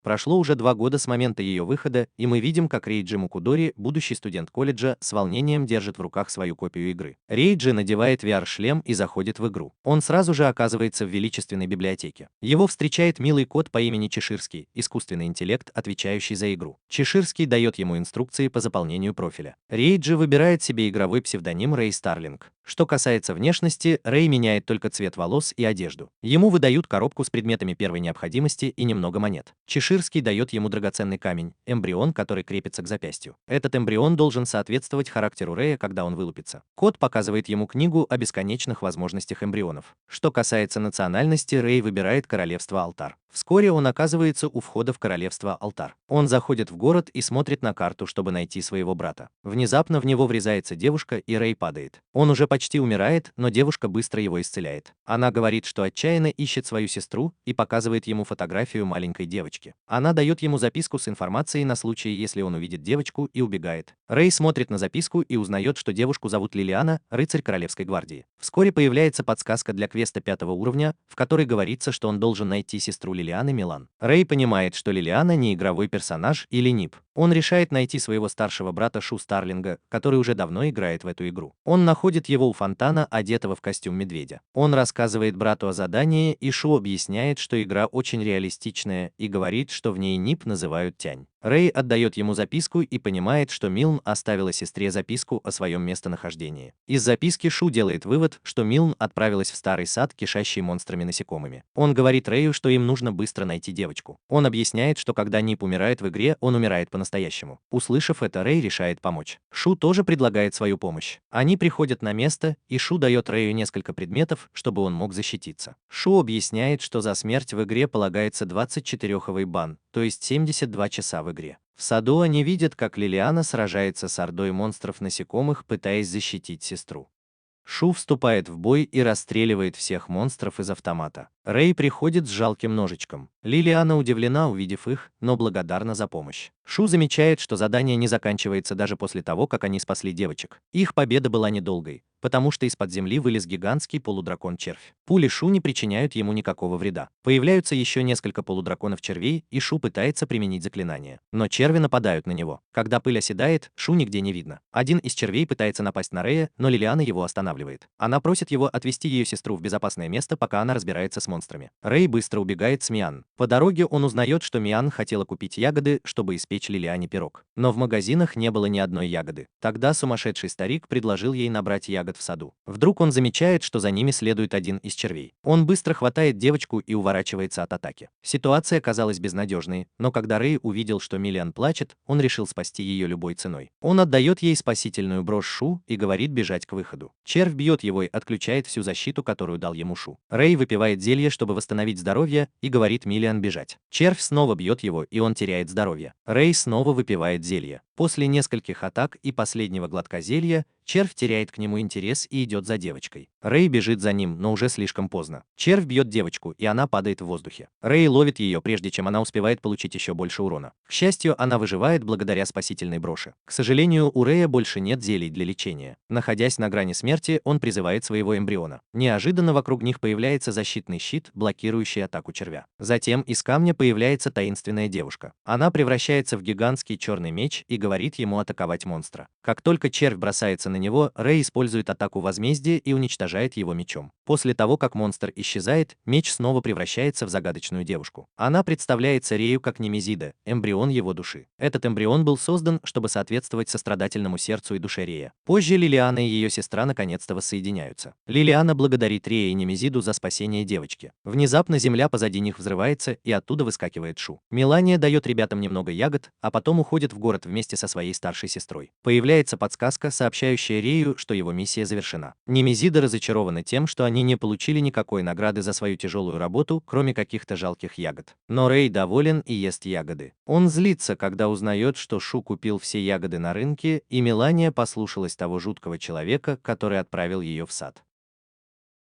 Прошло уже 2 года с момента ее выхода, и мы видим, как Рейджи Мукудори, будущий студент колледжа, с волнением держит в руках свою копию игры. Рейджи надевает VR-шлем и заходит в игру. Он сразу же оказывается в величественной библиотеке. Его встречает милый кот по имени Чеширский, искусственный интеллект, отвечающий за игру. Чеширский дает ему инструкции по заполнению профиля. Рейджи выбирает себе игровой псевдоним Рэй Старлинг. Что касается внешности, Рэй меняет только цвет волос и одежду. Ему выдают коробку с предметами первой необходимости и немного монет. Чеширский дает ему драгоценный камень, эмбрион, который крепится к запястью. Этот эмбрион должен соответствовать характеру Рэя, когда он вылупится. Кот показывает ему книгу о бесконечных возможностях эмбрионов. Что касается национальности, Рэй выбирает королевство Алтар. Вскоре он оказывается у входа в королевство Алтар. Он заходит в город и смотрит на карту, чтобы найти своего брата. Внезапно в него врезается девушка, и Рэй падает. Он уже почти умирает, но девушка быстро его исцеляет. Она говорит, что отчаянно ищет свою сестру, и показывает ему фотографию маленькой девочки. Она дает ему записку с информацией на случай, если он увидит девочку, и убегает. Рэй смотрит на записку и узнает, что девушку зовут Лилиана, рыцарь Королевской гвардии. Вскоре появляется подсказка для квеста 5 уровня, в которой говорится, что он должен найти сестру Лилианы Милан. Рэй понимает, что Лилиана не игровой персонаж или нип. Он решает найти своего старшего брата Шу Старлинга, который уже давно играет в эту игру. Он находит его у фонтана, одетого в костюм медведя. Он рассказывает брату о задании, и Шу объясняет, что игра очень реалистичная, и говорит, что в ней нип называют тянь. Рэй отдает ему записку и понимает, что Милн оставила сестре записку о своем местонахождении. Из записки Шу делает вывод, что Милн отправилась в старый сад, кишащий монстрами-насекомыми. Он говорит Рэю, что им нужно быстро найти девочку. Он объясняет, что когда Нип умирает в игре, он умирает по-настоящему. Услышав это, Рэй решает помочь. Шу тоже предлагает свою помощь. Они приходят на место, и Шу дает Рэю несколько предметов, чтобы он мог защититься. Шу объясняет, что за смерть в игре полагается 24-овый бан, то есть 72 часа в игре. В саду они видят, как Лилиана сражается с ордой монстров-насекомых, пытаясь защитить сестру. Шу вступает в бой и расстреливает всех монстров из автомата. Рэй приходит с жалким ножичком. Лилиана удивлена, увидев их, но благодарна за помощь. Шу замечает, что задание не заканчивается даже после того, как они спасли девочек. Их победа была недолгой, потому что из-под земли вылез гигантский полудракон-червь. Пули Шу не причиняют ему никакого вреда. Появляются еще несколько полудраконов-червей, и Шу пытается применить заклинание. Но черви нападают на него. Когда пыль оседает, Шу нигде не видно. Один из червей пытается напасть на Рэя, но Лилиана его останавливает. Она просит его отвезти ее сестру в безопасное место, пока она разбирается с монстрами. Рэй быстро убегает с Миан. По дороге он узнает, что Миан хотела купить ягоды, чтобы испечь Лилиане пирог. Но в магазинах не было ни одной ягоды. Тогда сумасшедший старик предложил ей набрать ягод в саду. Вдруг он замечает, что за ними следует один из червей. Он быстро хватает девочку и уворачивается от атаки. Ситуация казалась безнадежной, но когда Рэй увидел, что Миллиан плачет, он решил спасти ее любой ценой. Он отдает ей спасительную брошь Шу и говорит бежать к выходу. Червь бьет его и отключает всю защиту, которую дал ему Шу. Рэй выпивает зелье, чтобы восстановить здоровье, и говорит Миллиан бежать. Червь снова бьет его, и он теряет здоровье. Рэй снова выпивает зелье. После нескольких атак и последнего глотка зелья, червь теряет к нему интерес и идет за девочкой. Рэй бежит за ним, но уже слишком поздно. Червь бьет девочку, и она падает в воздухе. Рэй ловит ее, прежде чем она успевает получить еще больше урона. К счастью, она выживает благодаря спасительной броши. К сожалению, у Рэя больше нет зелий для лечения. Находясь на грани смерти, он призывает своего эмбриона. Неожиданно вокруг них появляется защитный щит, блокирующий атаку червя. Затем из камня появляется таинственная девушка. Она превращается в гигантский черный меч и говорит ему атаковать монстра. Как только червь бросается на него, Рэй использует атаку возмездия и уничтожает его мечом. После того, как монстр исчезает, меч снова превращается в загадочную девушку. Она представляется Рэю как Немезида, эмбрион его души. Этот эмбрион был создан, чтобы соответствовать сострадательному сердцу и душе Рэя. Позже Лилиана и ее сестра наконец-то воссоединяются. Лилиана благодарит Рэя и Немезиду за спасение девочки. Внезапно земля позади них взрывается, и оттуда выскакивает Шу. Мелания дает ребятам немного ягод, а потом уходит в город вместе со своей старшей сестрой. Появляется подсказка, сообщающая Рэю, что его миссия завершена. Немезида разочарована тем, что они не получили никакой награды за свою тяжелую работу, кроме каких-то жалких ягод. Но Рэй доволен и ест ягоды. Он злится, когда узнает, что Шу купил все ягоды на рынке, и Мелания послушалась того жуткого человека, который отправил ее в сад.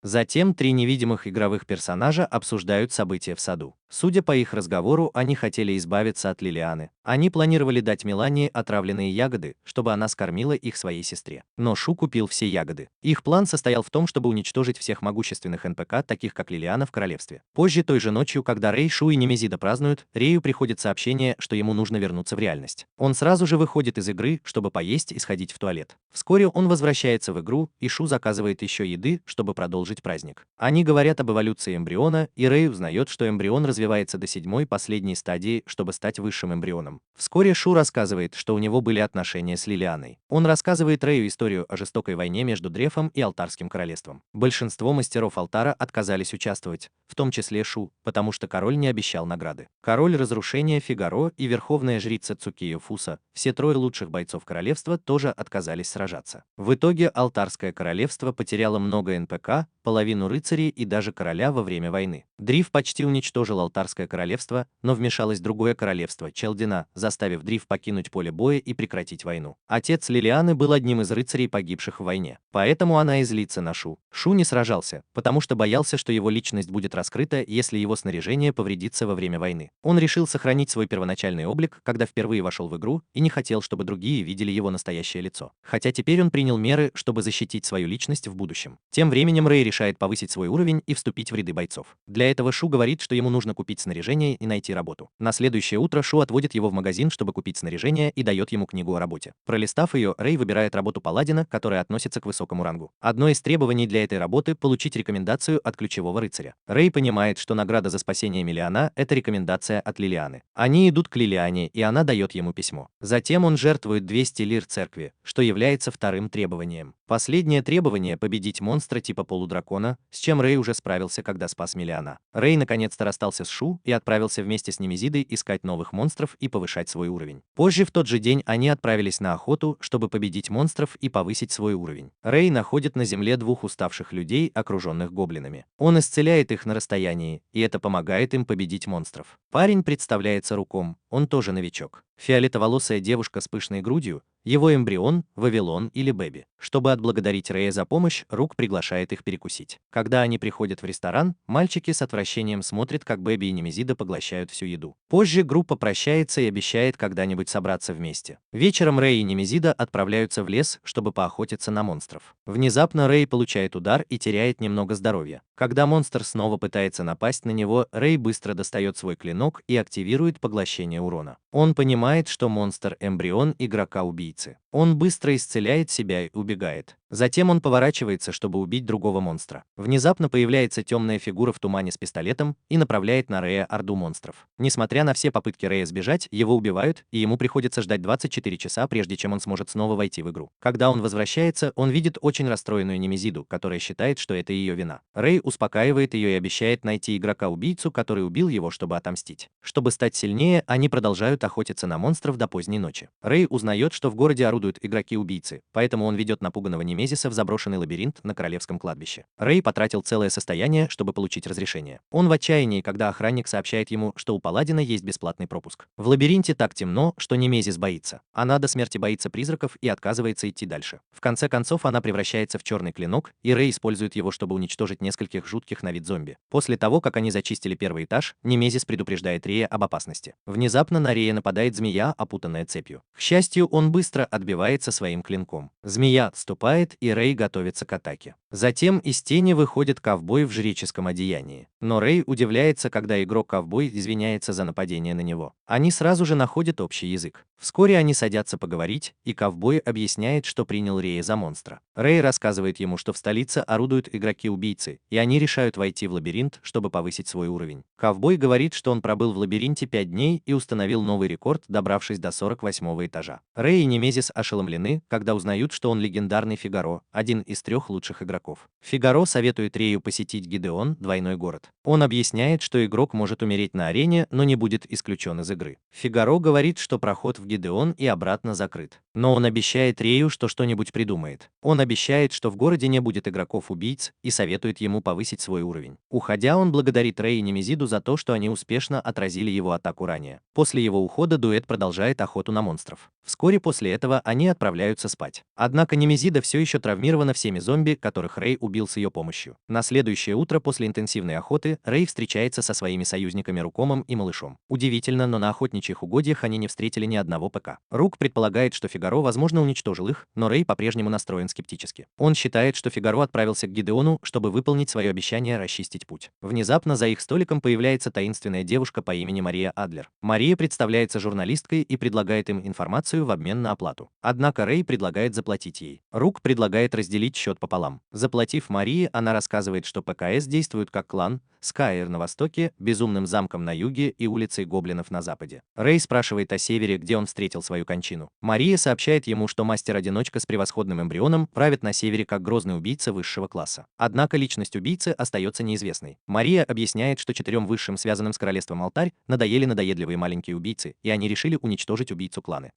Затем три невидимых игровых персонажа обсуждают события в саду. Судя по их разговору, они хотели избавиться от Лилианы. Они планировали дать Мелании отравленные ягоды, чтобы она скормила их своей сестре. Но Шу купил все ягоды. Их план состоял в том, чтобы уничтожить всех могущественных НПК, таких как Лилиана в королевстве. Позже той же ночью, когда Рэй, Шу и Немезида празднуют, Рэю приходит сообщение, что ему нужно вернуться в реальность. Он сразу же выходит из игры, чтобы поесть и сходить в туалет. Вскоре он возвращается в игру, и Шу заказывает еще еды, чтобы продолжить праздник. Они говорят об эволюции эмбриона, и Рэй узнает, что эмбрион развивается до седьмой последней стадии, чтобы стать высшим эмбрионом. Вскоре Шу рассказывает, что у него были отношения с Лилианой. Он рассказывает Рэю историю о жестокой войне между Дрефом и Алтарским королевством. Большинство мастеров Алтара отказались участвовать, в том числе Шу, потому что король не обещал награды. Король разрушения Фигаро и верховная жрица Цукио Фуса, все трое лучших бойцов королевства, тоже отказались сражаться. В итоге Алтарское королевство потеряло много НПК, половину рыцарей и даже короля во время войны. Дриф почти уничтожил Алтарское королевство, но вмешалось другое королевство, Челдина, заставив Дриф покинуть поле боя и прекратить войну. Отец Лилианы был одним из рыцарей, погибших в войне. Поэтому она и злится на Шу. Шу не сражался, потому что боялся, что его личность будет раскрыта, если его снаряжение повредится во время войны. Он решил сохранить свой первоначальный облик, когда впервые вошел в игру, и не хотел, чтобы другие видели его настоящее лицо. Хотя теперь он принял меры, чтобы защитить свою личность в будущем. Тем временем Рэй решает повысить свой уровень и вступить в ряды бойцов. Для этого Шу говорит, что ему нужно купить снаряжение и найти работу. На следующее утро Шу отводит его в магазин, чтобы купить снаряжение, и дает ему книгу о работе. Пролистав ее, Рэй выбирает работу паладина, которая относится к высокому рангу. Одно из требований для этой работы – получить рекомендацию от ключевого рыцаря. Рэй понимает, что награда за спасение Мелиана – это рекомендация от Лилианы. Они идут к Лилиане, и она дает ему письмо. Затем он жертвует 200 лир церкви, что является вторым требованием. Последнее требование – победить монстра типа полудракона, с чем Рэй уже справился, когда спас Мелиана. Рэй наконец-то расстался с Шу и отправился вместе с Немезидой искать новых монстров и повышать свой уровень. Позже в тот же день они отправились на охоту, чтобы победить монстров и повысить свой уровень. Рэй находит на земле двух уставших людей, окруженных гоблинами. Он исцеляет их на расстоянии, и это помогает им победить монстров. Парень представляется Руком, он тоже новичок. Фиолетоволосая девушка с пышной грудью, его эмбрион, Вавилон или Бэби. Чтобы отблагодарить Рэя за помощь, Рук приглашает их перекусить. Когда они приходят в ресторан, мальчики с отвращением смотрят, как Бэби и Немезида поглощают всю еду. Позже группа прощается и обещает когда-нибудь собраться вместе. Вечером Рэй и Немезида отправляются в лес, чтобы поохотиться на монстров. Внезапно Рэй получает удар и теряет немного здоровья. Когда монстр снова пытается напасть на него, Рэй быстро достает свой клинок и активирует поглощение урона. Он понимает, что монстр – эмбрион игрока-убийцы. Он быстро исцеляет себя и убегает. Затем он поворачивается, чтобы убить другого монстра. Внезапно появляется темная фигура в тумане с пистолетом и направляет на Рэя орду монстров. Несмотря на все попытки Рэя сбежать, его убивают, и ему приходится ждать 24 часа, прежде чем он сможет снова войти в игру. Когда он возвращается, он видит очень расстроенную Немезиду, которая считает, что это ее вина. Рэй успокаивает ее и обещает найти игрока-убийцу, который убил его, чтобы отомстить. Чтобы стать сильнее, они продолжают охотиться на монстров до поздней ночи. Рэй узнает, что в городе орудуют игроки-убийцы, поэтому он ведет напуганного Немезиса в заброшенный лабиринт на королевском кладбище. Рэй потратил целое состояние, чтобы получить разрешение. Он в отчаянии, когда охранник сообщает ему, что у паладина есть бесплатный пропуск. В лабиринте так темно, что Немезис боится. Она до смерти боится призраков и отказывается идти дальше. В конце концов, она превращается в черный клинок, и Рэй использует его, чтобы уничтожить нескольких жутких на вид зомби. После того, как они зачистили первый этаж, Немезис предупреждает Рэя об опасности. Внезапно на Рэя нападает змея, опутанная цепью. К счастью, он быстро отбивается своим клинком. Змея отступает, и Рэй готовится к атаке. Затем из тени выходит ковбой в жреческом одеянии. Но Рэй удивляется, когда игрок-ковбой извиняется за нападение на него. Они сразу же находят общий язык. Вскоре они садятся поговорить, и ковбой объясняет, что принял Рэя за монстра. Рэй рассказывает ему, что в столице орудуют игроки-убийцы, и они решают войти в лабиринт, чтобы повысить свой уровень. Ковбой говорит, что он пробыл в лабиринте 5 дней и установил новый рекорд, добравшись до 48-го этажа. Рэй и Немезис ошеломлены, когда узнают, что он легендарный Фигаро, один из 3 лучших игроков. Фигаро советует Рэю посетить Гидеон, двойной город. Он объясняет, что игрок может умереть на арене, но не будет исключен из игры. Фигаро говорит, что проход в Гидеон и обратно закрыт. Но он обещает Рэю, что что-нибудь придумает. Он обещает, что в городе не будет игроков-убийц, и советует ему повысить свой уровень. Уходя, он благодарит Рэя и Немезиду за то, что они успешно отразили его атаку ранее. После его ухода дуэт продолжает охоту на монстров. Вскоре после этого они отправляются спать. Однако Немезида все еще травмирована всеми зомби, которых Рэй убил с ее помощью. На следующее утро после интенсивной охоты Рэй встречается со своими союзниками Рукомом и Малышом. Удивительно, но на охотничьих угодьях они не встретили ни одного ПК. Рук предполагает, что Фигаро, возможно, уничтожил их, но Рэй по-прежнему настроен скептически. Он считает, что Фигаро отправился к Гидеону, чтобы выполнить свое обещание расчистить путь. Внезапно за их столиком появляется таинственная девушка по имени Мария Адлер. Мария представляется журналисткой и предлагает им информацию в обмен на оплату. Однако Рэй предлагает заплатить ей. Рук предлагает разделить счет пополам. Заплатив Марии, она рассказывает, что ПКС действует как клан, Скайр на востоке, Безумным замком на юге и улицей гоблинов на западе. Рэй спрашивает о севере, где он встретил свою кончину. Мария сообщает ему, что мастер-одиночка с превосходным эмбрионом правит на севере как грозный убийца высшего класса. Однако личность убийцы остается неизвестной. Мария объясняет, что 4 высшим, связанным с королевством Алтарь, надоели надоедливые маленькие убийцы, и они решили уничтожить убийцу клана.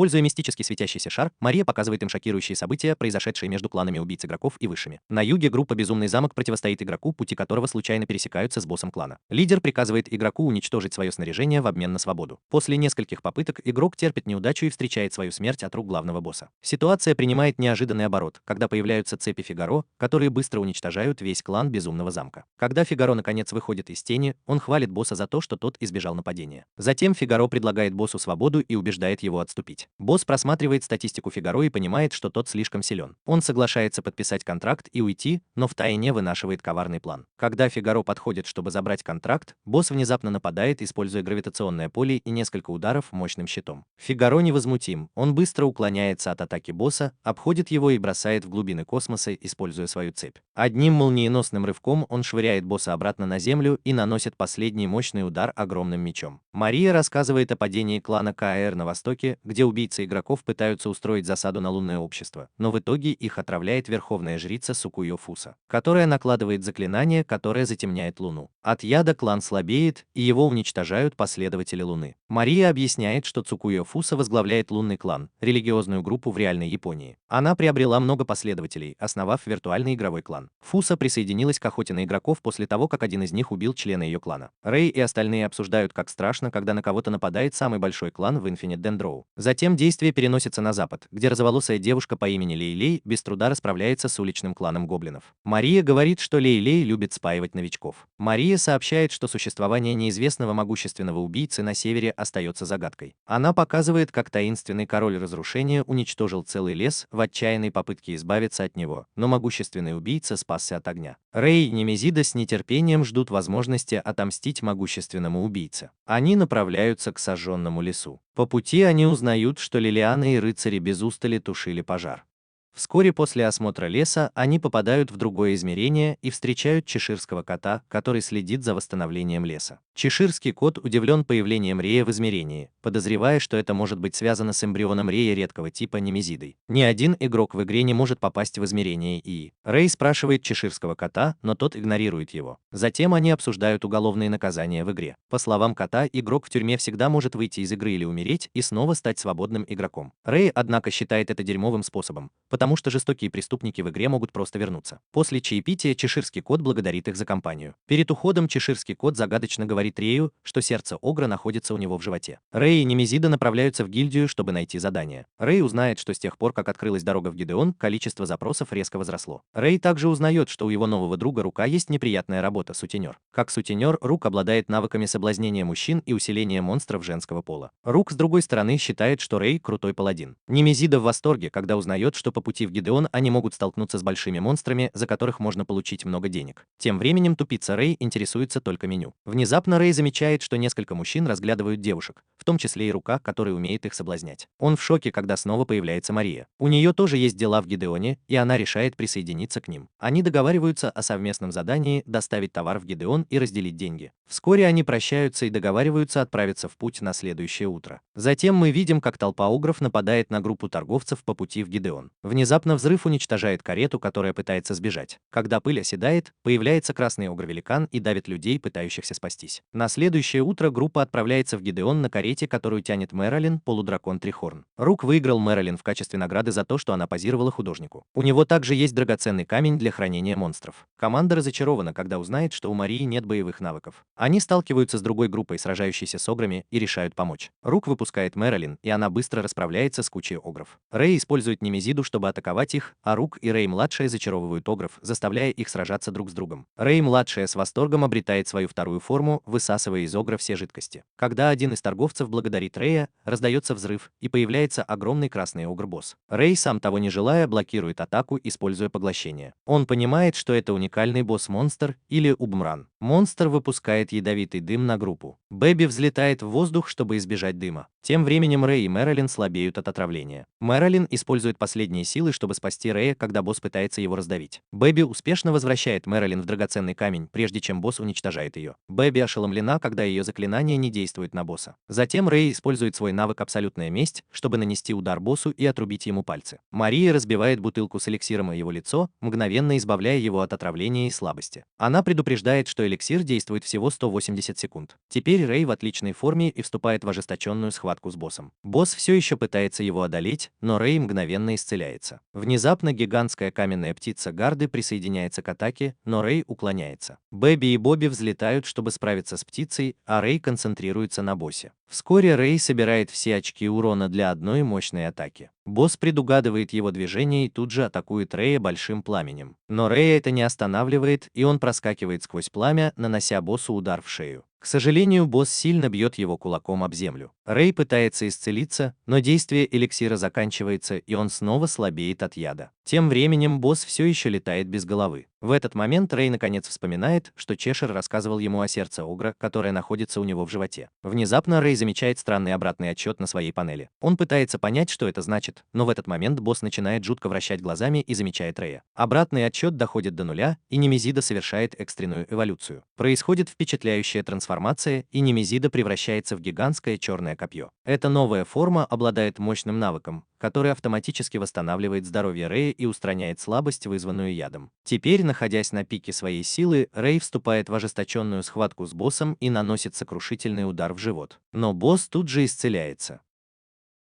Используя мистически светящийся шар, Мария показывает им шокирующие события, произошедшие между кланами убийц игроков и высшими. На юге группа Безумный замок противостоит игроку, пути которого случайно пересекаются с боссом клана. Лидер приказывает игроку уничтожить свое снаряжение в обмен на свободу. После нескольких попыток игрок терпит неудачу и встречает свою смерть от рук главного босса. Ситуация принимает неожиданный оборот, когда появляются цепи Фигаро, которые быстро уничтожают весь клан Безумного замка. Когда Фигаро наконец выходит из тени, он хвалит босса за то, что тот избежал нападения. Затем Фигаро предлагает боссу свободу и убеждает его отступить. Босс просматривает статистику Фигаро и понимает, что тот слишком силен. Он соглашается подписать контракт и уйти, но втайне вынашивает коварный план. Когда Фигаро подходит, чтобы забрать контракт, босс внезапно нападает, используя гравитационное поле и несколько ударов мощным щитом. Фигаро невозмутим, он быстро уклоняется от атаки босса, обходит его и бросает в глубины космоса, используя свою цепь. Одним молниеносным рывком он швыряет босса обратно на землю и наносит последний мощный удар огромным мечом. Мария рассказывает о падении клана КАР на востоке, где убийцы игроков пытаются устроить засаду на лунное общество, но в итоге их отравляет верховная жрица Сукуйо Фуса, которая накладывает заклинание, которое затемняет луну. От яда клан слабеет, и его уничтожают последователи луны. Мария объясняет, что Цукуйо Фуса возглавляет лунный клан, религиозную группу в реальной Японии. Она приобрела много последователей, основав виртуальный игровой клан. Фуса присоединилась к охоте на игроков после того, как один из них убил члена ее клана. Рэй и остальные обсуждают, как страшно, когда на кого-то нападает самый большой клан в Infinite Dendro. Затем действие переносится на запад, где розоволосая девушка по имени Лей-Лей без труда расправляется с уличным кланом гоблинов. Мария говорит, что Лей-Лей любит спаивать новичков. Мария сообщает, что существование неизвестного могущественного убийцы на севере остается загадкой. Она показывает, как таинственный король разрушения уничтожил целый лес в отчаянной попытке избавиться от него, но могущественный убийца спасся от огня. Рэй и Немезида с нетерпением ждут возможности отомстить могущественному убийце. Они направляются к сожженному лесу. По пути они узнают, что Лилиана и рыцари без устали тушили пожар. Вскоре после осмотра леса они попадают в другое измерение и встречают чеширского кота, который следит за восстановлением леса. Чеширский кот удивлен появлением Рея в измерении, подозревая, что это может быть связано с эмбрионом Рея редкого типа Немезидой. Ни один игрок в игре не может попасть в измерение ИИ. Рэй спрашивает чеширского кота, но тот игнорирует его. Затем они обсуждают уголовные наказания в игре. По словам кота, игрок в тюрьме всегда может выйти из игры или умереть и снова стать свободным игроком. Рэй, однако, считает это дерьмовым способом, потому что жестокие преступники в игре могут просто вернуться. После чаепития чеширский кот благодарит их за компанию. Перед уходом чеширский кот загадочно говорит Рэю, что сердце Огра находится у него в животе. Рэй и Немезида направляются в гильдию, чтобы найти задание. Рэй узнает, что с тех пор, как открылась дорога в Гидеон, количество запросов резко возросло. Рэй также узнает, что у его нового друга Рука есть неприятная работа — сутенер. Как сутенер, Рук обладает навыками соблазнения мужчин и усиления монстров женского пола. Рук, с другой стороны, считает, что Рэй — крутой паладин. Немезида в восторге, когда узнает, что по пути в Гидеон они могут столкнуться с большими монстрами, за которых можно получить много денег. Тем временем тупица Рэй интересуется только меню. Внезапно Рэй замечает, что несколько мужчин разглядывают девушек, в том числе и Рука, который умеет их соблазнять. Он в шоке, когда снова появляется Мария. У нее тоже есть дела в Гидеоне, и она решает присоединиться к ним. Они договариваются о совместном задании доставить товар в Гидеон и разделить деньги. Вскоре они прощаются и договариваются отправиться в путь на следующее утро. Затем мы видим, как толпа огров нападает на группу торговцев по пути в Гидеон. Внезапно взрыв уничтожает карету, которая пытается сбежать. Когда пыль оседает, появляется красный огр-великан и давит людей, пытающихся спастись. На следующее утро группа отправляется в Гидеон на карете карете, которую тянет Мэрилин, полудракон Трихорн. Рук выиграл Мэрилин в качестве награды за то, что она позировала художнику. У него также есть драгоценный камень для хранения монстров. Команда разочарована, когда узнает, что у Марии нет боевых навыков. Они сталкиваются с другой группой, сражающейся с ограми, и решают помочь. Рук выпускает Мэрилин, и она быстро расправляется с кучей огров. Рэй использует Немезиду, чтобы атаковать их, а Рук и Рэй-младшая зачаровывают огров, заставляя их сражаться друг с другом. Рэй-младшая с восторгом обретает свою вторую форму, высасывая из огра все жидкости. Когда один из торговцев благодарит Рэя, раздается взрыв, и появляется огромный красный огр-босс. Рэй, сам того не желая, блокирует атаку, используя поглощение. Он понимает, что это уникальный босс-монстр или Убмран. Монстр выпускает ядовитый дым на группу. Бэби взлетает в воздух, чтобы избежать дыма. Тем временем Рэй и Мэрилин слабеют от отравления. Мэрилин использует последние силы, чтобы спасти Рэя, когда босс пытается его раздавить. Бэби успешно возвращает Мэрилин в драгоценный камень, прежде чем босс уничтожает ее. Бэби ошеломлена, когда ее заклинание не действует на босса. Затем Рэй использует свой навык «Абсолютная месть», чтобы нанести удар боссу и отрубить ему пальцы. Мария разбивает бутылку с эликсиром о его лицо, мгновенно избавляя его от отравления и слабости. Она предупреждает, что эликсир действует всего 180 секунд. Теперь Рэй в отличной форме и вступает в ожесточенную схватку с боссом. Босс все еще пытается его одолеть, но Рэй мгновенно исцеляется. Внезапно гигантская каменная птица Гарды присоединяется к атаке, но Рэй уклоняется. Бэби и Бобби взлетают, чтобы справиться с птицей, а Рэй концентрируется на боссе. Вскоре Рэй собирает все очки урона для одной мощной атаки. Босс предугадывает его движение и тут же атакует Рэя большим пламенем. Но Рэя это не останавливает, и он проскакивает сквозь пламя, нанося боссу удар в шею. К сожалению, босс сильно бьет его кулаком об землю. Рэй пытается исцелиться, но действие эликсира заканчивается, и он снова слабеет от яда. Тем временем босс все еще летает без головы. В этот момент Рэй наконец вспоминает, что Чешир рассказывал ему о сердце огра, которое находится у него в животе. Внезапно Рэй замечает странный обратный отсчет на своей панели. Он пытается понять, что это значит, но в этот момент босс начинает жутко вращать глазами и замечает Рэя. Обратный отсчет доходит до нуля, и Немезида совершает экстренную эволюцию. Происходит впечатляющая трансформация, и Немезида превращается в гигантское черное копье. Эта новая форма обладает мощным навыком, который автоматически восстанавливает здоровье Рэя и устраняет слабость, вызванную ядом. Теперь, находясь на пике своей силы, Рэй вступает в ожесточенную схватку с боссом и наносит сокрушительный удар в живот. Но босс тут же исцеляется.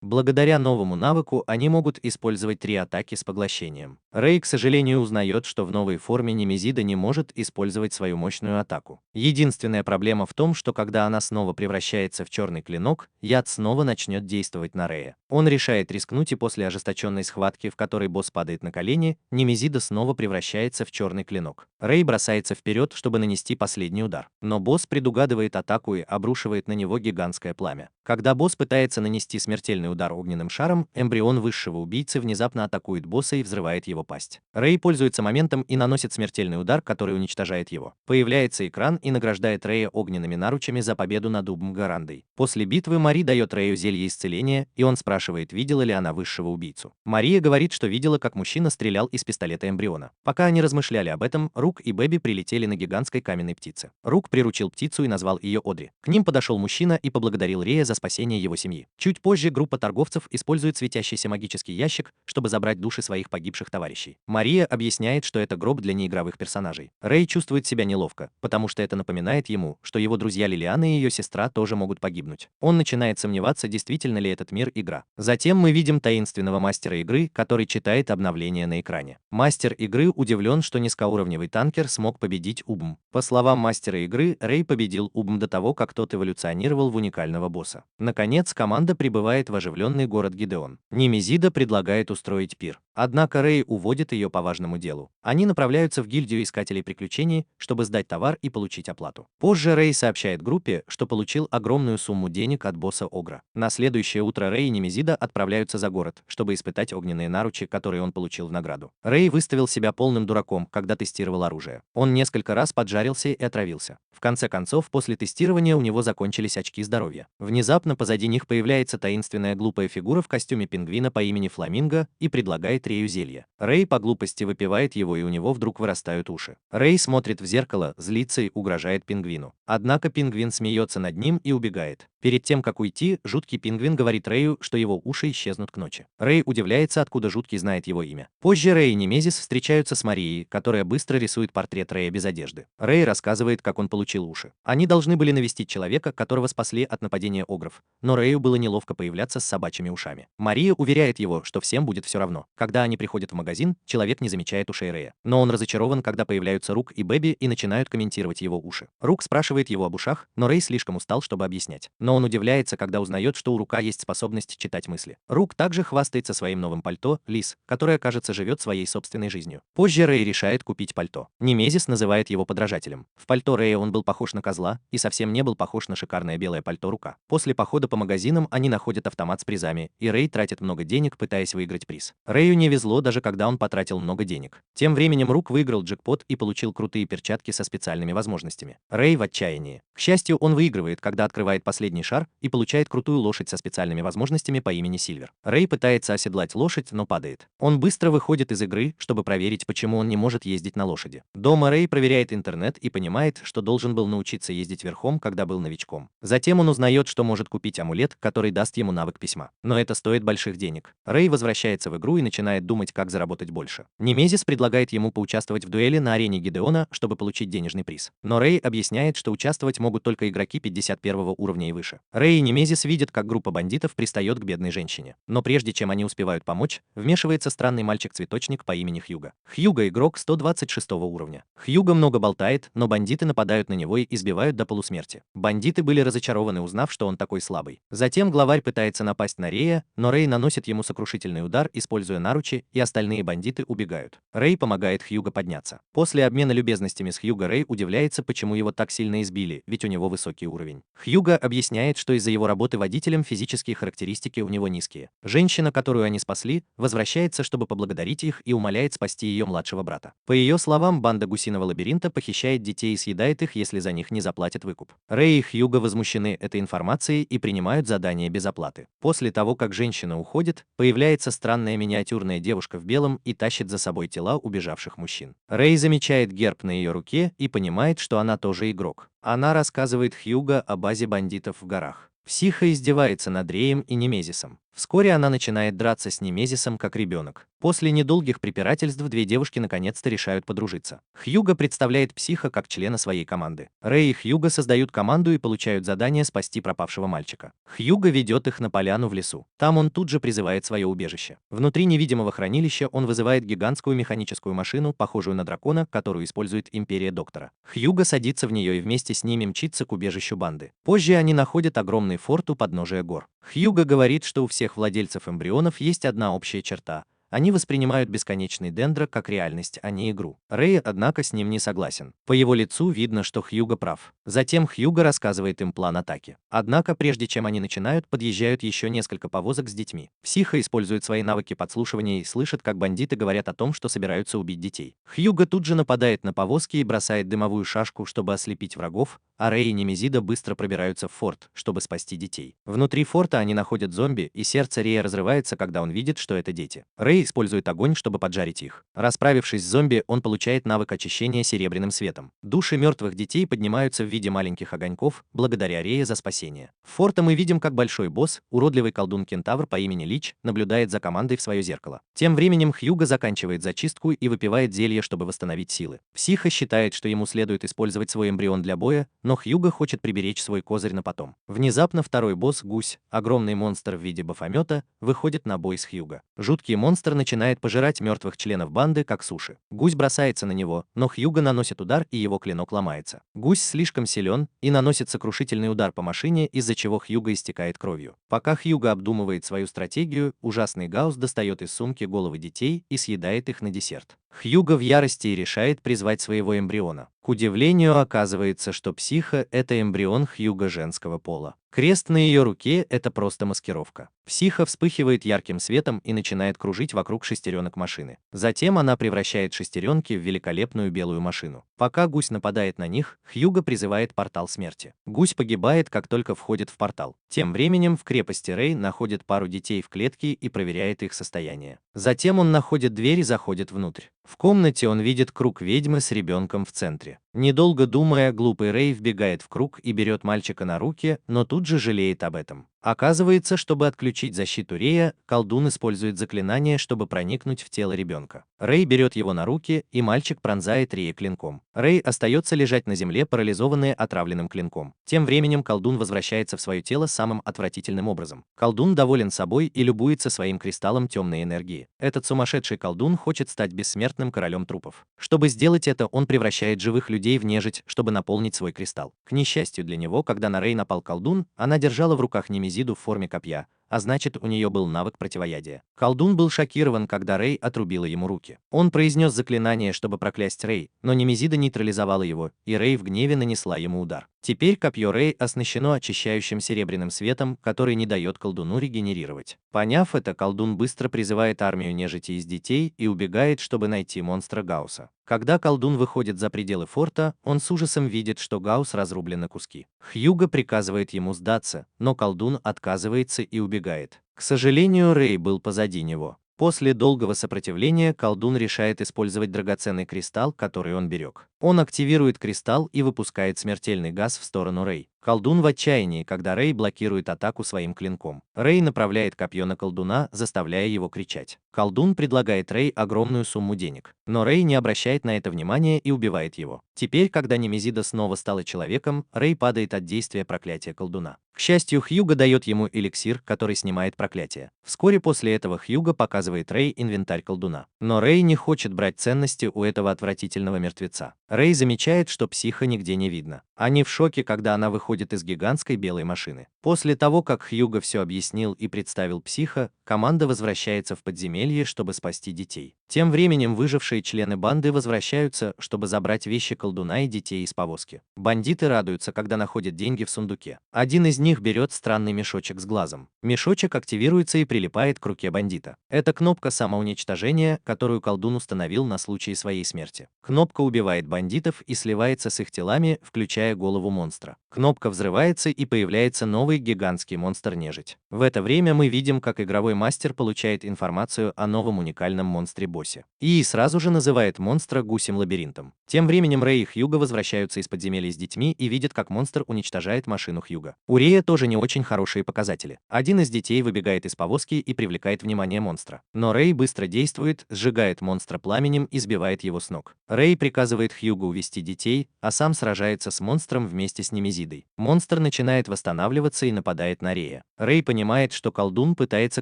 Благодаря новому навыку они могут использовать 3 атаки с поглощением. Рэй, к сожалению, узнает, что в новой форме Немезида не может использовать свою мощную атаку. Единственная проблема в том, что когда она снова превращается в черный клинок, яд снова начнет действовать на Рэя. Он решает рискнуть, и после ожесточенной схватки, в которой босс падает на колени, Немезида снова превращается в черный клинок. Рэй бросается вперед, чтобы нанести последний удар. Но босс предугадывает атаку и обрушивает на него гигантское пламя. Когда босс пытается нанести смертельный удар огненным шаром, эмбрион высшего убийцы внезапно атакует босса и взрывает его пасть. Рэй пользуется моментом и наносит смертельный удар, который уничтожает его. Появляется экран и награждает Рэя огненными наручами за победу над Убмгарандой. После битвы Мари дает Рэю зелье исцеления, и он спрашивает, видела ли она высшего убийцу. Мария говорит, что видела, как мужчина стрелял из пистолета эмбриона. Пока они размышляли об этом, Рук и Бэби прилетели на гигантской каменной птице. Рук приручил птицу и назвал ее Одри. К ним подошел мужчина и поблагодарил Рэя за спасение его семьи. Чуть позже группа торговцев использует светящийся магический ящик, чтобы забрать души своих погибших товарищей. Мария объясняет, что это гроб для неигровых персонажей. Рэй чувствует себя неловко, потому что это напоминает ему, что его друзья Лилиана и ее сестра тоже могут погибнуть. Он начинает сомневаться, действительно ли этот мир игра. Затем мы видим таинственного мастера игры, который читает обновление на экране. Мастер игры удивлен, что низкоуровневый танкер смог победить Убм. По словам мастера игры, Рэй победил Убм до того, как тот эволюционировал в уникального босса. Наконец, команда прибывает в оживленный город Гидеон. Немезида предлагает устроить пир. Однако Рэй уводит ее по важному делу. Они направляются в гильдию искателей приключений, чтобы сдать товар и получить оплату. Позже Рэй сообщает группе, что получил огромную сумму денег от босса Огра. На следующее утро Рэй и Немезида отправляются за город, чтобы испытать огненные наручи, которые он получил в награду. Рэй выставил себя полным дураком, когда тестировал оружие. Он несколько раз поджарился и отравился. В конце концов, после тестирования у него закончились очки здоровья. Внезапно позади них появляется таинственная глупая фигура в костюме пингвина по имени Фламинго и предлагает Рэю зелье. Рэй по глупости выпивает его, и у него вдруг вырастают уши. Рэй смотрит в зеркало, злится и угрожает пингвину. Однако пингвин смеется над ним и убегает. Перед тем, как уйти, жуткий пингвин говорит Рэю, что его уши исчезнут к ночи. Рэй удивляется, откуда жуткий знает его имя. Позже Рэй и Немезис встречаются с Марией, которая быстро рисует портрет Рэя без одежды. Рэй рассказывает, как он получил уши. Они должны были навестить человека, которого спасли от нападения огров, но Рэю было неловко появляться с собачьими ушами. Мария уверяет его, что всем будет все равно. Когда они приходят в магазин, человек не замечает ушей Рэя. Но он разочарован, когда появляются Рук и Бэби и начинают комментировать его уши. Рук спрашивает его об ушах, но Рэй слишком устал, чтобы объяснять. Но он удивляется, когда узнает, что у Рука есть способность читать мысли. Рук также хвастается своим новым пальто, Лис, которое, кажется, живет своей собственной жизнью. Позже Рэй решает купить пальто. Немезис называет его подражателем. В пальто Рэя он был похож на козла и совсем не был похож на шикарное белое пальто Рука. После похода по магазинам они находят автомат с призами, и Рэй тратит много денег, пытаясь выиграть приз. Рэю не везло, даже когда он потратил много денег. Тем временем Рук выиграл джекпот и получил крутые перчатки со специальными возможностями. Рэй в отчаянии. К счастью, он выигрывает, когда открывает последний шар и получает крутую лошадь со специальными возможностями по имени Сильвер. Рэй пытается оседлать лошадь, но падает. Он быстро выходит из игры, чтобы проверить, почему он не может ездить на лошади. Дома Рэй проверяет интернет и понимает, что должен был научиться ездить верхом, когда был новичком. Затем он узнает, что может купить амулет, который даст ему навык письма. Но это стоит больших денег. Рэй возвращается в игру и начинает думать, как заработать больше. Немезис предлагает ему поучаствовать в дуэли на арене Гидеона, чтобы получить денежный приз. Но Рэй объясняет, что участвовать могут только игроки 51 уровня и выше. Рэй и Немезис видят, как группа бандитов пристает к бедной женщине. Но прежде чем они успевают помочь, вмешивается странный мальчик-цветочник по имени Хьюго. Хьюго игрок 126 уровня. Хьюго много болтает, но бандиты нападают на него и избивают до полусмерти. Бандиты были разочарованы, узнав, что он такой слабый. Затем главарь пытается напасть на Рэя, но Рэй наносит ему сокрушительный удар, используя наручи, и остальные бандиты убегают. Рэй помогает Хьюго подняться. После обмена любезностями с Хьюго Рэй удивляется, почему его так сильно избили, ведь у него высокий уровень. Хьюго объясняет, что из-за его работы водителем физические характеристики у него низкие. Женщина, которую они спасли, возвращается, чтобы поблагодарить их, и умоляет спасти ее младшего брата. По ее словам, банда гусиного лабиринта похищает детей и съедает их, если за них не заплатят выкуп. Рэй и Хьюго возмущены этой информацией и принимают задание без оплаты. После того, как женщина уходит, появляется странная миниатюрная девушка в белом и тащит за собой тела убежавших мужчин. Рэй замечает герб на ее руке и понимает, что она тоже игрок. Она рассказывает Хьюго о базе бандитов в горах. Психа издевается над Рэем и Немезисом. Вскоре она начинает драться с Немезисом как ребенок. После недолгих препирательств две девушки наконец-то решают подружиться. Хьюго представляет Психа как члена своей команды. Рэй и Хьюго создают команду и получают задание спасти пропавшего мальчика. Хьюго ведет их на поляну в лесу. Там он тут же призывает свое убежище. Внутри невидимого хранилища он вызывает гигантскую механическую машину, похожую на дракона, которую использует Империя Доктора. Хьюго садится в нее и вместе с ними мчится к убежищу банды. Позже они находят огромный форт у подножия гор. Хьюго говорит, что у всех владельцев эмбрионов есть одна общая черта. Они воспринимают бесконечный дендро как реальность, а не игру. Рэй, однако, с ним не согласен. По его лицу видно, что Хьюго прав. Затем Хьюго рассказывает им план атаки. Однако, прежде чем они начинают, подъезжают еще несколько повозок с детьми. Психа использует свои навыки подслушивания и слышит, как бандиты говорят о том, что собираются убить детей. Хьюго тут же нападает на повозки и бросает дымовую шашку, чтобы ослепить врагов, а Рэй и Немезида быстро пробираются в форт, чтобы спасти детей. Внутри форта они находят зомби, и сердце Рэя разрывается, когда он видит, что это дети. Рэй использует огонь, чтобы поджарить их. Расправившись с зомби, он получает навык очищения серебряным светом. Души мертвых детей поднимаются в виде маленьких огоньков, благодаря Рэю за спасение. В форте мы видим, как большой босс, уродливый колдун-кентавр по имени Лич, наблюдает за командой в свое зеркало. Тем временем Хьюго заканчивает зачистку и выпивает зелье, чтобы восстановить силы. Психа считает, что ему следует использовать свой эмбрион для боя, но Хьюго хочет приберечь свой козырь на потом. Внезапно второй босс, Гусь, огромный монстр в виде бафомета, выходит на бой с Хьюго. Жуткий монстр начинает пожирать мертвых членов банды, как суши. Гусь бросается на него, но Хьюго наносит удар, и его клинок ломается. Гусь слишком силен и наносит сокрушительный удар по машине, из-за чего Хьюго истекает кровью. Пока Хьюго обдумывает свою стратегию, ужасный Гаус достает из сумки головы детей и съедает их на десерт. Хьюго в ярости и решает призвать своего эмбриона. К удивлению, оказывается, что Психа – это эмбрион Хьюго женского пола. Крест на ее руке – это просто маскировка. Психа вспыхивает ярким светом и начинает кружить вокруг шестеренок машины. Затем она превращает шестеренки в великолепную белую машину. Пока Гусь нападает на них, Хьюго призывает портал смерти. Гусь погибает, как только входит в портал. Тем временем в крепости Рэй находит пару детей в клетке и проверяет их состояние. Затем он находит дверь и заходит внутрь. В комнате он видит круг ведьмы с ребенком в центре. Недолго думая, глупый Рэй вбегает в круг и берет мальчика на руки, но тут тут же жалеет об этом. Оказывается, чтобы отключить защиту Рэя, колдун использует заклинание, чтобы проникнуть в тело ребенка. Рэй берет его на руки, и мальчик пронзает Рэя клинком. Рэй остается лежать на земле, парализованный отравленным клинком. Тем временем колдун возвращается в свое тело самым отвратительным образом. Колдун доволен собой и любуется своим кристаллом темной энергии. Этот сумасшедший колдун хочет стать бессмертным королем трупов. Чтобы сделать это, он превращает живых людей в нежить, чтобы наполнить свой кристалл. К несчастью для него, когда на Рэй напал колдун, она держала в руках Немезиду в форме копья, а значит, у нее был навык противоядия. Колдун был шокирован, когда Рэй отрубила ему руки. Он произнес заклинание, чтобы проклясть Рэй, но Немезида нейтрализовала его, и Рэй в гневе нанесла ему удар. Теперь копье Рэй оснащено очищающим серебряным светом, который не дает колдуну регенерировать. Поняв это, колдун быстро призывает армию нежити из детей и убегает, чтобы найти монстра Гаусса. Когда колдун выходит за пределы форта, он с ужасом видит, что Гаусс разрублен на куски. Хьюго приказывает ему сдаться, но колдун отказывается и убегает. К сожалению, Рэй был позади него. После долгого сопротивления колдун решает использовать драгоценный кристалл, который он берег. Он активирует кристалл и выпускает смертельный газ в сторону Рэй. Колдун в отчаянии, когда Рэй блокирует атаку своим клинком. Рэй направляет копье на колдуна, заставляя его кричать. Колдун предлагает Рэй огромную сумму денег, но Рэй не обращает на это внимания и убивает его. Теперь, когда Немезида снова стала человеком, Рэй падает от действия проклятия колдуна. К счастью, Хьюго дает ему эликсир, который снимает проклятие. Вскоре после этого Хьюго показывает Рэй инвентарь колдуна. Но Рэй не хочет брать ценности у этого отвратительного мертвеца. Рэй замечает, что психа нигде не видно. Они в шоке, когда она выходит из гигантской белой машины. После того, как Хьюго все объяснил и представил психа, команда возвращается в подземелье, чтобы спасти детей. Тем временем выжившие члены банды возвращаются, чтобы забрать вещи колдуна и детей из повозки. Бандиты радуются, когда находят деньги в сундуке. Один из них берет странный мешочек с глазом. Мешочек активируется и прилипает к руке бандита. Это кнопка самоуничтожения, которую колдун установил на случай своей смерти. Кнопка убивает бандитов и сливается с их телами, включая голову монстра. Кнопка взрывается и появляется новый гигантский монстр-нежить. В это время мы видим, как игровой мастер получает информацию о новом уникальном монстре-боссе. И сразу же называет монстра гусем-лабиринтом. Тем временем Рэй и Хьюго возвращаются из подземелья с детьми и видят, как монстр уничтожает машину Хьюго. У Рэя тоже не очень хорошие показатели. Один из детей выбегает из повозки и привлекает внимание монстра. Но Рэй быстро действует, сжигает монстра пламенем и сбивает его с ног. Рэй приказывает Хьюго увести детей, а сам сражается с монстром вместе с Немезидой. Монстр начинает восстанавливаться и нападает на Рэя. Рэй понимает, что колдун пытается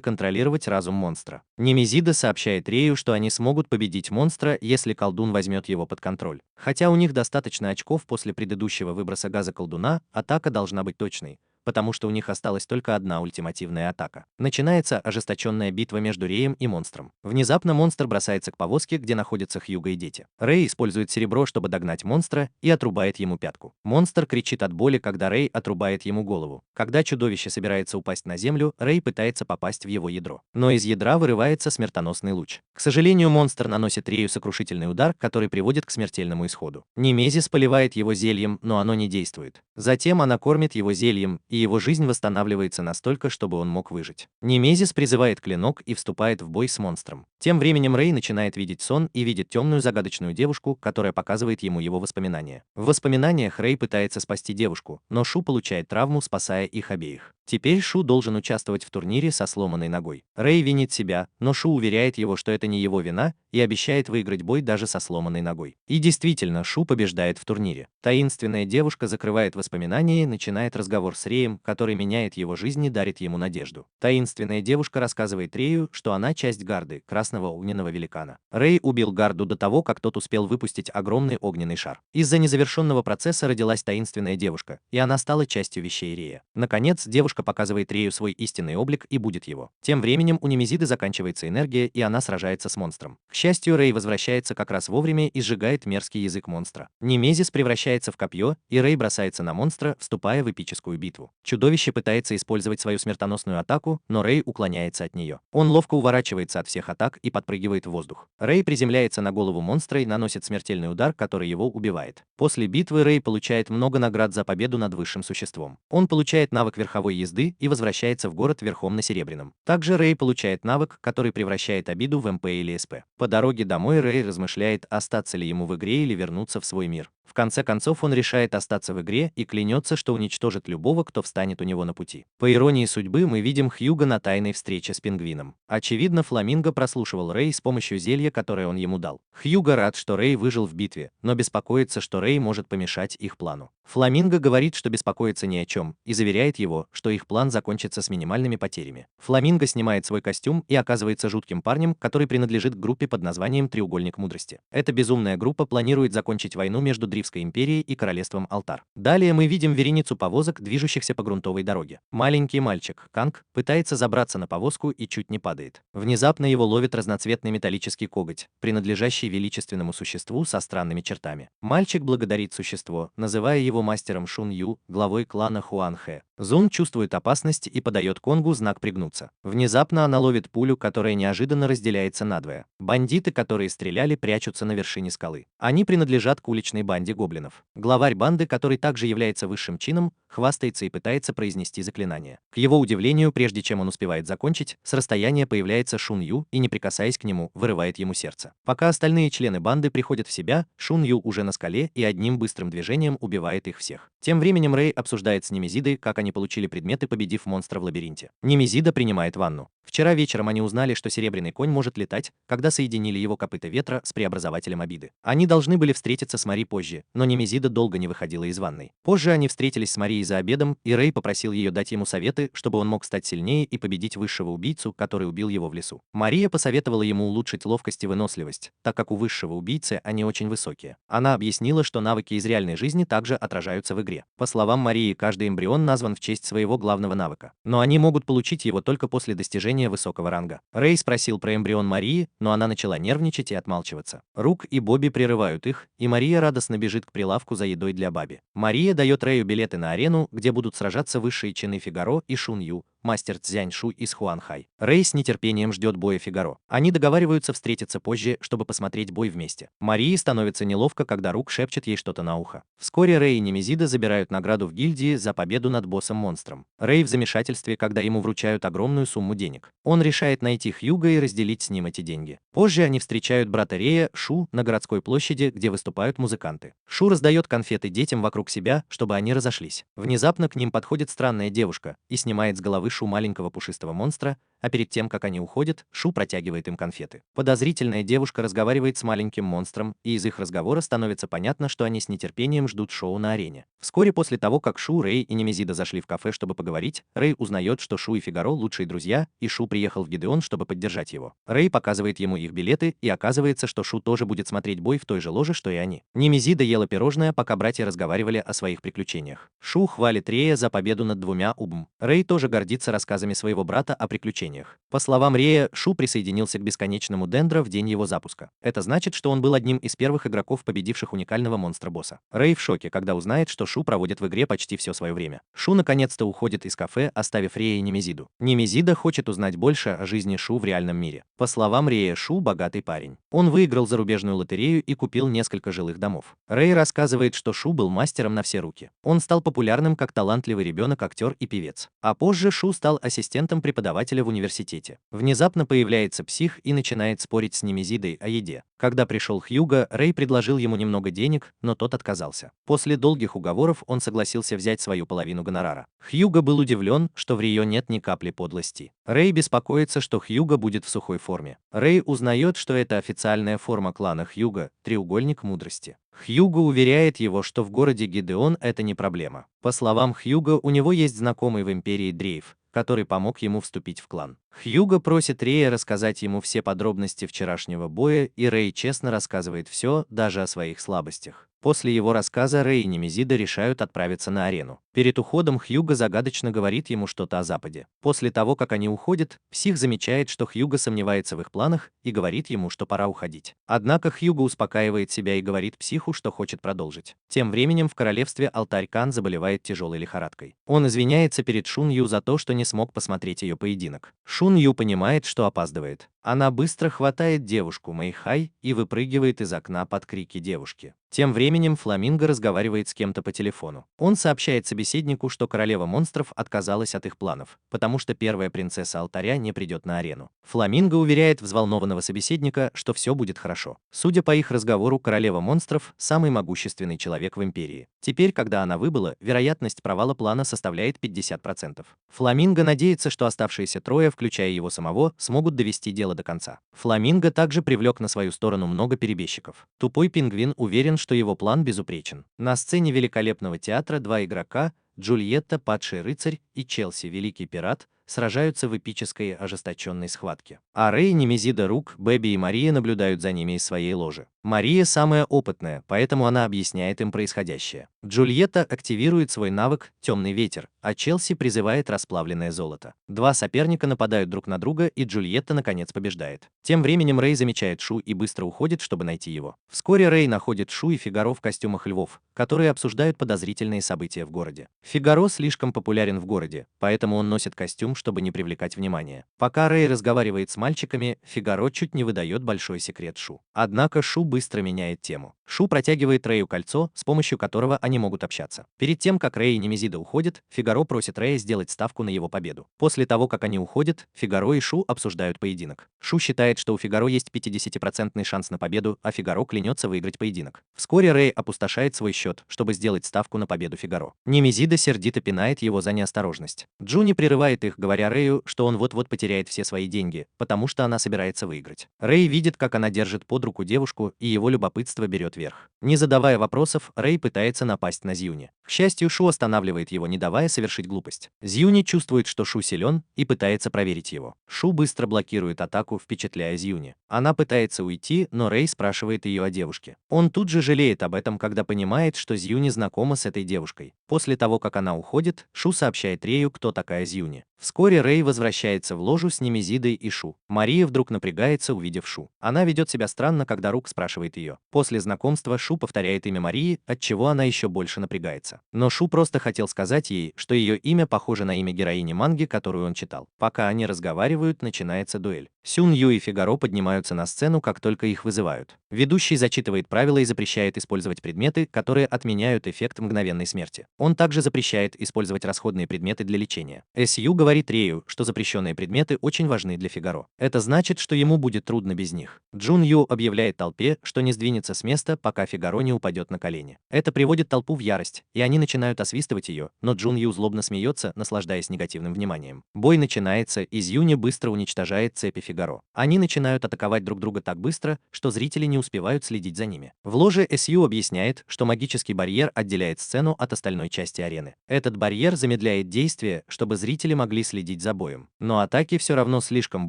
контролировать разум монстра. Немезида сообщает Рэю, что они смогут победить монстра, если колдун возьмет его под контроль. Хотя у них достаточно очков после предыдущего выброса газа колдуна, атака должна быть точной, потому что у них осталась только одна ультимативная атака. Начинается ожесточенная битва между Рэем и монстром. Внезапно монстр бросается к повозке, где находятся Хьюго и дети. Рэй использует серебро, чтобы догнать монстра, и отрубает ему пятку. Монстр кричит от боли, когда Рэй отрубает ему голову. Когда чудовище собирается упасть на землю, Рэй пытается попасть в его ядро. Но из ядра вырывается смертоносный луч. К сожалению, монстр наносит Рэю сокрушительный удар, который приводит к смертельному исходу. Немезис поливает его зельем, но оно не действует. Затем она кормит его зельем, и его жизнь восстанавливается настолько, чтобы он мог выжить. Немезис призывает клинок и вступает в бой с монстром. Тем временем Рэй начинает видеть сон и видит темную загадочную девушку, которая показывает ему его воспоминания. В воспоминаниях Рэй пытается спасти девушку, но Шу получает травму, спасая их обеих. Теперь Шу должен участвовать в турнире со сломанной ногой. Рэй винит себя, но Шу уверяет его, что это не его вина, и обещает выиграть бой даже со сломанной ногой. И действительно, Шу побеждает в турнире. Таинственная девушка закрывает воспоминания и начинает разговор с Рэем, который меняет его жизнь и дарит ему надежду. Таинственная девушка рассказывает Рэю, что она часть Гарды, красного огненного великана. Рэй убил Гарду до того, как тот успел выпустить огромный огненный шар. Из-за незавершенного процесса родилась таинственная девушка, и она стала частью вещей Рэя. Наконец, девушка показывает Рэю свой истинный облик и будет его. Тем временем у Немезиды заканчивается энергия, и она сражается с монстром. К счастью, Рэй возвращается как раз вовремя и сжигает мерзкий язык монстра. Немезис превращается в копье, и Рэй бросается на монстра, вступая в эпическую битву. Чудовище пытается использовать свою смертоносную атаку, но Рэй уклоняется от нее. Он ловко уворачивается от всех атак и подпрыгивает в воздух. Рэй приземляется на голову монстра и наносит смертельный удар, который его убивает. После битвы Рэй получает много наград за победу над высшим существом. Он получает навык верховой езды и возвращается в город верхом на серебряном. Также Рэй получает навык, который превращает обиду в МП или СП. По дороге домой Рэй размышляет, остаться ли ему в игре или вернуться в свой мир. В конце концов он решает остаться в игре и клянется, что уничтожит любого, кто встанет у него на пути. По иронии судьбы мы видим Хьюго на тайной встрече с пингвином. Очевидно, Фламинго прослушивал Рэй с помощью зелья, которое он ему дал. Хьюго рад, что Рэй выжил в битве, но беспокоится, что Рэй может помешать их плану. Фламинго говорит, что беспокоится ни о чем, и заверяет его, что их план закончится с минимальными потерями. Фламинго снимает свой костюм и оказывается жутким парнем, который принадлежит к группе под названием «Треугольник мудрости». Эта безумная группа планирует закончить войну между Дривской империей и королевством Алтар. Далее мы видим вереницу повозок, движущихся по грунтовой дороге. Маленький мальчик, Канг, пытается забраться на повозку и чуть не падает. Внезапно его ловит разноцветный металлический коготь, принадлежащий величественному существу со странными чертами. Мальчик благодарит существо, называя его мастером Шун Ю, главой клана Хуан Хэ. Зун чувствует опасность и подает Конгу знак пригнуться. Внезапно она ловит пулю, которая неожиданно разделяется надвое. Бандиты, которые стреляли, прячутся на вершине скалы. Они принадлежат к уличной банде гоблинов. Главарь банды, который также является высшим чином, хвастается и пытается произнести заклинание. К его удивлению, прежде чем он успевает закончить, с расстояния появляется Шун Ю и, не прикасаясь к нему, вырывает ему сердце. Пока остальные члены банды приходят в себя, Шун Ю уже на скале и одним быстрым движением убивает их всех. Тем временем Рэй обсуждает с Немезидой, как они получили предметы, победив монстра в лабиринте. Немезида принимает ванну. Вчера вечером они узнали, что серебряный конь может летать, когда соединили его копыта ветра с преобразователем обиды. Они должны были встретиться с Мари позже, но Немезида долго не выходила из ванной. Позже они встретились с Марией за обедом, и Рэй попросил ее дать ему советы, чтобы он мог стать сильнее и победить высшего убийцу, который убил его в лесу. Мария посоветовала ему улучшить ловкость и выносливость, так как у высшего убийцы они очень высокие. Она объяснила, что навыки из реальной жизни также отражаются в игре. По словам Марии, каждый эмбрион назван в честь своего главного навыка, но они могут получить его только после достижения высокого ранга. Рэй спросил про эмбрион Марии, но она начала нервничать и отмалчиваться. Рук и Бобби прерывают их, и Мария радостно бежит к прилавку за едой для Баби. Мария дает Рэю билеты на арену, где будут сражаться высшие чины Фигаро и Шун Ю, мастер Цзяньшу из Хуанхай. Рэй с нетерпением ждет боя Фигаро. Они договариваются встретиться позже, чтобы посмотреть бой вместе. Марии становится неловко, когда Рук шепчет ей что-то на ухо. Вскоре Рэй и Немезида забирают награду в гильдии за победу над боссом-монстром. Рэй в замешательстве, когда ему вручают огромную сумму денег. Он решает найти Хьюго и разделить с ним эти деньги. Позже они встречают брата Рэя, Шу, на городской площади, где выступают музыканты. Шу раздает конфеты детям вокруг себя, чтобы они разошлись. Внезапно к ним подходит странная девушка и снимает с головы Шу маленького пушистого монстра, а перед тем, как они уходят, Шу протягивает им конфеты. Подозрительная девушка разговаривает с маленьким монстром, и из их разговора становится понятно, что они с нетерпением ждут шоу на арене. Вскоре после того, как Шу, Рэй и Немезида зашли в кафе, чтобы поговорить, Рэй узнает, что Шу и Фигаро лучшие друзья, и Шу приехал в Гидеон, чтобы поддержать его. Рэй показывает ему их билеты, и оказывается, что Шу тоже будет смотреть бой в той же ложе, что и они. Немезида ела пирожное, пока братья разговаривали о своих приключениях. Шу хвалит Рэя за победу над двумя Убм. Рэй тоже гордится рассказами своего брата о приключениях. По словам Рэя, Шу присоединился к бесконечному Дендро в день его запуска. Это значит, что он был одним из первых игроков, победивших уникального монстра-босса. Рэй в шоке, когда узнает, что Шу проводит в игре почти все свое время. Шу наконец-то уходит из кафе, оставив Рэя и Немезиду. Немезида хочет узнать больше о жизни Шу в реальном мире. По словам Рэя, Шу богатый парень. Он выиграл зарубежную лотерею и купил несколько жилых домов. Рэй рассказывает, что Шу был мастером на все руки. Он стал популярным как талантливый ребенок, актер и певец. А позже Шу стал ассистентом преподавателя в университете. Внезапно появляется псих и начинает спорить с Немезидой о еде. Когда пришел Хьюго, Рэй предложил ему немного денег, но тот отказался. После долгих уговоров он согласился взять свою половину гонорара. Хьюго был удивлен, что в Рио нет ни капли подлости. Рэй беспокоится, что Хьюго будет в сухой форме. Рэй узнает, что это официальная форма клана Хьюго – треугольник мудрости. Хьюго уверяет его, что в городе Гидеон это не проблема. По словам Хьюго, у него есть знакомый в империи Дрейв, который помог ему вступить в клан. Хьюго просит Рэя рассказать ему все подробности вчерашнего боя, и Рэй честно рассказывает все, даже о своих слабостях. После его рассказа Рэй и Немезида решают отправиться на арену. Перед уходом Хьюго загадочно говорит ему что-то о Западе. После того, как они уходят, псих замечает, что Хьюго сомневается в их планах и говорит ему, что пора уходить. Однако Хьюго успокаивает себя и говорит психу, что хочет продолжить. Тем временем в королевстве Алтарь Кан заболевает тяжелой лихорадкой. Он извиняется перед Шун Ю за то, что не смог посмотреть ее поединок. Шун Ю понимает, что опаздывает. Она быстро хватает девушку Мэйхай и выпрыгивает из окна под крики девушки. Тем временем Фламинго разговаривает с кем-то по телефону. Он сообщает собеседнику, что королева монстров отказалась от их планов, потому что первая принцесса алтаря не придет на арену. Фламинго уверяет взволнованного собеседника, что все будет хорошо. Судя по их разговору, королева монстров – самый могущественный человек в империи. Теперь, когда она выбыла, вероятность провала плана составляет 50%. Фламинго надеется, что оставшиеся трое, включая его самого, смогут довести дело до конца. Фламинго также привлек на свою сторону много перебежчиков. Тупой пингвин уверен, что его план безупречен. На сцене великолепного театра два игрока, Джульетта, падший рыцарь, и Челси, великий пират, сражаются в эпической ожесточенной схватке. А Рэй, Немезида, Рук, Бэби и Мария наблюдают за ними из своей ложи. Мария самая опытная, поэтому она объясняет им происходящее. Джульетта активирует свой навык «Темный ветер», а Челси призывает расплавленное золото. Два соперника нападают друг на друга, и Джульетта наконец побеждает. Тем временем Рэй замечает Шу и быстро уходит, чтобы найти его. Вскоре Рэй находит Шу и Фигаро в костюмах львов, которые обсуждают подозрительные события в городе. Фигаро слишком популярен в городе, поэтому он носит костюм, чтобы не привлекать внимания. Пока Рэй разговаривает с мальчиками, Фигаро чуть не выдает большой секрет Шу. Однако Шу быстро меняет тему. Шу протягивает Рэю кольцо, с помощью которого они могут общаться. Перед тем, как Рэй и Немезида уходят, Фигаро просит Рэя сделать ставку на его победу. После того, как они уходят, Фигаро и Шу обсуждают поединок. Шу считает, что у Фигаро есть 50% шанс на победу, а Фигаро клянется выиграть поединок. Вскоре Рэй опустошает свой счет, чтобы сделать ставку на победу Фигаро. Немезида сердито пинает его за неосторожность. Джуни прерывает их, говоря Рэю, что он вот-вот потеряет все свои деньги, потому что она собирается выиграть. Рэй видит, как она держит под руку девушку, и его любопытство берет верх. Не задавая вопросов, Рэй пытается напасть на Зьюни. К счастью, Шу останавливает его, не давая совершить глупость. Зьюни чувствует, что Шу силен, и пытается проверить его. Шу быстро блокирует атаку, впечатляя Зьюни. Она пытается уйти, но Рэй спрашивает ее о девушке. Он тут же жалеет об этом, когда понимает, что Зьюни знакома с этой девушкой. После того, как она уходит, Шу сообщает Рэю, кто такая Зьюни. Вскоре Рэй возвращается в ложу с Немезидой и Шу. Мария вдруг напрягается, увидев Шу. Она ведет себя странно, когда Рук спрашивает ее. После знакомства Шу повторяет имя Марии, отчего она еще больше напрягается. Но Шу просто хотел сказать ей, что ее имя похоже на имя героини манги, которую он читал. Пока они разговаривают, начинается дуэль. Сюн Ю и Фигаро поднимаются на сцену, как только их вызывают. Ведущий зачитывает правила и запрещает использовать предметы, которые отменяют эффект мгновенной смерти. Он также запрещает использовать расходные предметы для лечения. Сью говорит Рэю, что запрещенные предметы очень важны для Фигаро. Это значит, что ему будет трудно без них. Джун Ю объявляет толпе, что не сдвинется с места, пока Фигаро не упадет на колени. Это приводит толпу в ярость, и они начинают освистывать ее, но Джун Ю злобно смеется, наслаждаясь негативным вниманием. Бой начинается, и Зьюни быстро уничтожает цепи Фигаро. Они начинают атаковать друг друга так быстро, что зрители не успевают следить за ними. В ложе Сью объясняет, что магический барьер отделяет сцену от остальной части арены. Этот барьер замедляет действие, чтобы зрители могли следить за боем. Но атаки все равно слишком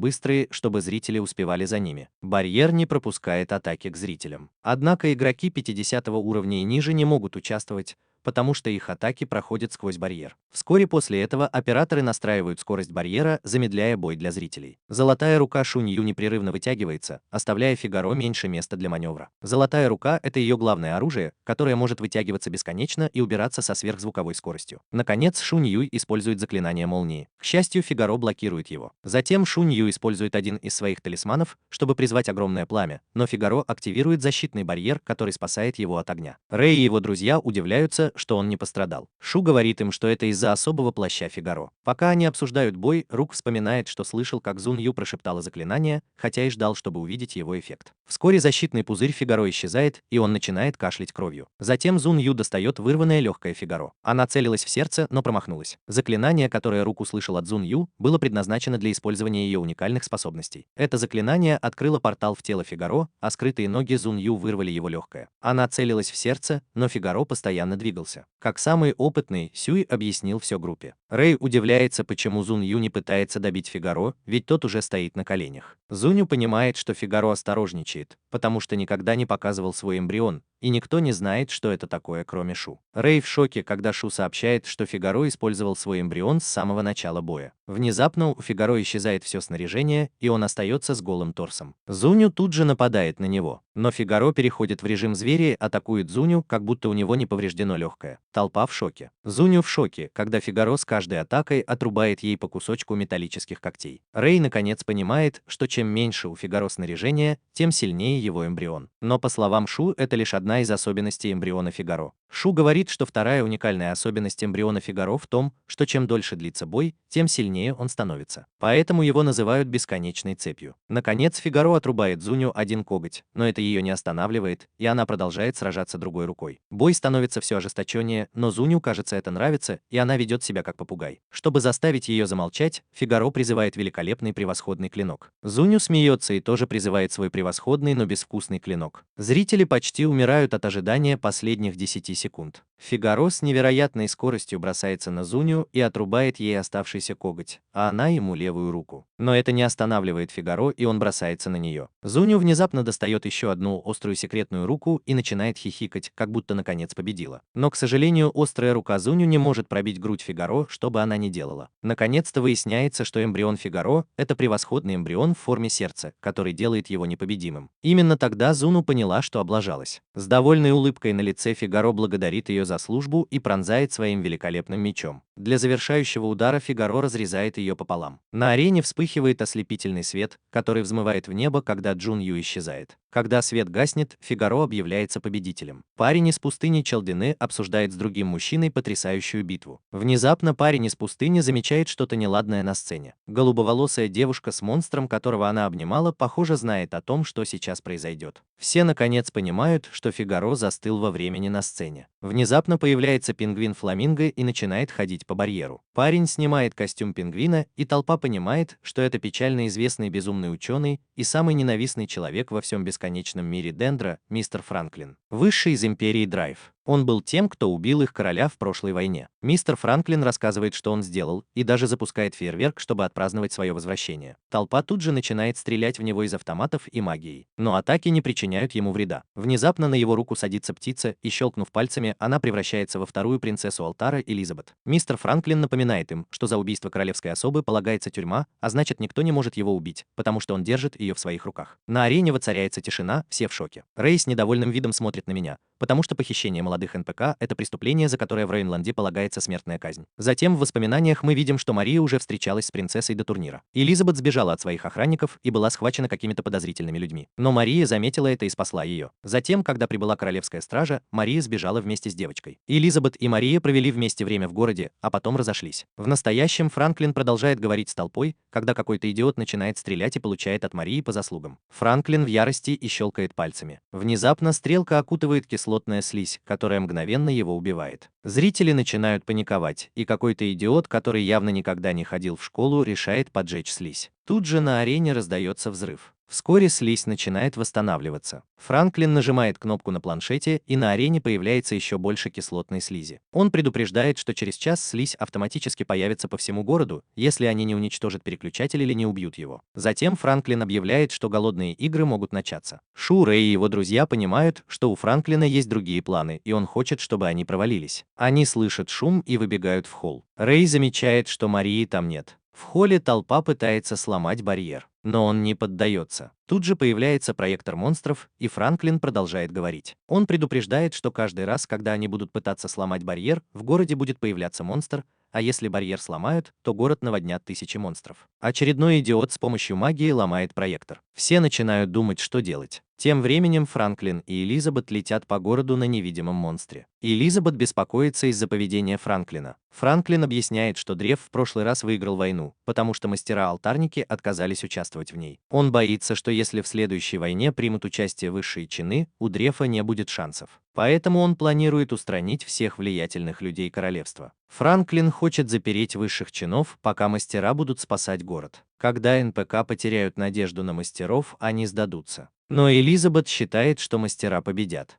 быстрые, чтобы зрители успевали за ними. Барьер не пропускает атаки к зрителям. Однако игроки 50 уровня и ниже не могут участвовать, потому что их атаки проходят сквозь барьер. Вскоре после этого операторы настраивают скорость барьера, замедляя бой для зрителей. Золотая рука Шунь Ю непрерывно вытягивается, оставляя Фигаро меньше места для маневра. Золотая рука – это ее главное оружие, которое может вытягиваться бесконечно и убираться со сверхзвуковой скоростью. Наконец, Шунь Ю использует заклинание молнии. К счастью, Фигаро блокирует его. Затем Шунь Ю использует один из своих талисманов, чтобы призвать огромное пламя, но Фигаро активирует защитный барьер, который спасает его от огня. Рэй и его друзья удивляются, что он не пострадал. Шу говорит им, что это из-за особого плаща Фигаро. Пока они обсуждают бой, Рук вспоминает, что слышал, как Зун Ю прошептала заклинание, хотя и ждал, чтобы увидеть его эффект. Вскоре защитный пузырь Фигаро исчезает, и он начинает кашлять кровью. Затем Зун Ю достает вырванное легкое Фигаро. Она целилась в сердце, но промахнулась. Заклинание, которое Рук услышал от Зун Ю, было предназначено для использования ее уникальных способностей. Это заклинание открыло портал в тело Фигаро, а скрытые ноги Зун Ю вырвали его легкое. Она целилась в сердце, но Фигаро постоянно двигался. Как самый опытный, Сюй объяснил все группе. Рэй удивляется, почему Зун Ю не пытается добить Фигаро, ведь тот уже стоит на коленях. Зуню понимает, что Фигаро осторожничает, потому что никогда не показывал свой эмбрион, и никто не знает, что это такое, кроме Шу. Рэй в шоке, когда Шу сообщает, что Фигаро использовал свой эмбрион с самого начала боя. Внезапно у Фигаро исчезает все снаряжение, и он остается с голым торсом. Зуню тут же нападает на него, но Фигаро переходит в режим зверя и атакует Зуню, как будто у него не повреждено легкое. легкая. Толпа в шоке. Зуню в шоке, когда Фигаро с каждой атакой отрубает ей по кусочку металлических когтей. Рэй наконец понимает, что чем меньше у Фигаро снаряжения, тем сильнее его эмбрион. Но по словам Шу, это лишь одна из особенностей эмбриона Фигаро. Шу говорит, что вторая уникальная особенность эмбриона Фигаро в том, что чем дольше длится бой, тем сильнее он становится. Поэтому его называют бесконечной цепью. Наконец, Фигаро отрубает Зуню один коготь, но это ее не останавливает, и она продолжает сражаться другой рукой. Бой становится все ожесточеннее, но Зуню, кажется, это нравится, и она ведет себя как попугай. Чтобы заставить ее замолчать, Фигаро призывает великолепный превосходный клинок. Зуню смеется и тоже призывает свой превосходный, но безвкусный клинок. Зрители почти умирают от ожидания последних 10 секунд. Фигаро с невероятной скоростью бросается на Зуню и отрубает ей оставшийся коготь, а она ему левую руку. Но это не останавливает Фигаро, и он бросается на нее. Зуню внезапно достает еще одну острую секретную руку и начинает хихикать, как будто наконец победила. Но, к сожалению, острая рука Зуню не может пробить грудь Фигаро, что бы она ни делала. Наконец-то выясняется, что эмбрион Фигаро – это превосходный эмбрион в форме сердца, который делает его непобедимым. Именно тогда Зуну поняла, что облажалась. С довольной улыбкой на лице Фигаро благодарит ее за службу и пронзает своим великолепным мечом. Для завершающего удара Фигаро разрезает ее пополам. На арене вспыхивает ослепительный свет, который взмывает в небо, когда Джун Ю исчезает. Когда свет гаснет, Фигаро объявляется победителем. Парень из пустыни Чалдины обсуждает с другим мужчиной потрясающую битву. Внезапно парень из пустыни замечает что-то неладное на сцене. Голубоволосая девушка с монстром, которого она обнимала, похоже, знает о том, что сейчас произойдет. Все наконец понимают, что Фигаро застыл во времени на сцене. Внезапно появляется пингвин Фламинго и начинает ходить по барьеру. Парень снимает костюм пингвина, и толпа понимает, что это печально известный безумный ученый и самый ненавистный человек во всем бесконечном мире Дендра, мистер Франклин, высший из империи Драйв. Он был тем, кто убил их короля в прошлой войне. Мистер Франклин рассказывает, что он сделал, и даже запускает фейерверк, чтобы отпраздновать свое возвращение. Толпа тут же начинает стрелять в него из автоматов и магией, но атаки не причиняют ему вреда. Внезапно на его руку садится птица, и, щелкнув пальцами, она превращается во вторую принцессу Алтара Элизабет. Мистер Франклин напоминает им, что за убийство королевской особы полагается тюрьма, а значит, никто не может его убить, потому что он держит ее в своих руках. На арене воцаряется тишина, все в шоке. Рэй с недовольным видом смотрит на меня, потому что похищение молодых НПК – это преступление, за которое в Рейнланде полагается смертная казнь. Затем в воспоминаниях мы видим, что Мария уже встречалась с принцессой до турнира. Элизабет сбежала от своих охранников и была схвачена какими-то подозрительными людьми. Но Мария заметила это и спасла ее. Затем, когда прибыла королевская стража, Мария сбежала вместе с девочкой. Элизабет и Мария провели вместе время в городе, а потом разошлись. В настоящем Франклин продолжает говорить с толпой, когда какой-то идиот начинает стрелять и получает от Марии по заслугам. Франклин в ярости и щелкает пальцами. Внезапно стрелка окутывает кислотная слизь, которая мгновенно его убивает. Зрители начинают паниковать, и какой-то идиот, который явно никогда не ходил в школу, решает поджечь слизь. Тут же на арене раздается взрыв. Вскоре слизь начинает восстанавливаться. Франклин нажимает кнопку на планшете, и на арене появляется еще больше кислотной слизи. Он предупреждает, что через час слизь автоматически появится по всему городу, если они не уничтожат переключатель или не убьют его. Затем Франклин объявляет, что голодные игры могут начаться. Шу, Рэй и его друзья понимают, что у Франклина есть другие планы, и он хочет, чтобы они провалились. Они слышат шум и выбегают в холл. Рэй замечает, что Марии там нет. В холле толпа пытается сломать барьер, но он не поддается. Тут же появляется проектор монстров, и Франклин продолжает говорить. Он предупреждает, что каждый раз, когда они будут пытаться сломать барьер, в городе будет появляться монстр, а если барьер сломают, то город наводнят тысячи монстров. Очередной идиот с помощью магии ломает проектор. Все начинают думать, что делать. Тем временем Франклин и Элизабет летят по городу на невидимом монстре. Элизабет беспокоится из-за поведения Франклина. Франклин объясняет, что Древ в прошлый раз выиграл войну, потому что мастера-алтарники отказались участвовать в ней. Он боится, что если в следующей войне примут участие высшие чины, у Дрефа не будет шансов. Поэтому он планирует устранить всех влиятельных людей королевства. Франклин хочет запереть высших чинов, пока мастера будут спасать город. Когда НПК потеряют надежду на мастеров, они сдадутся. Но Элизабет считает, что мастера победят.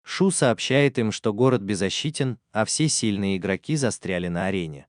Шу сообщает им, что город беззащитен, а все сильные игроки застряли на арене.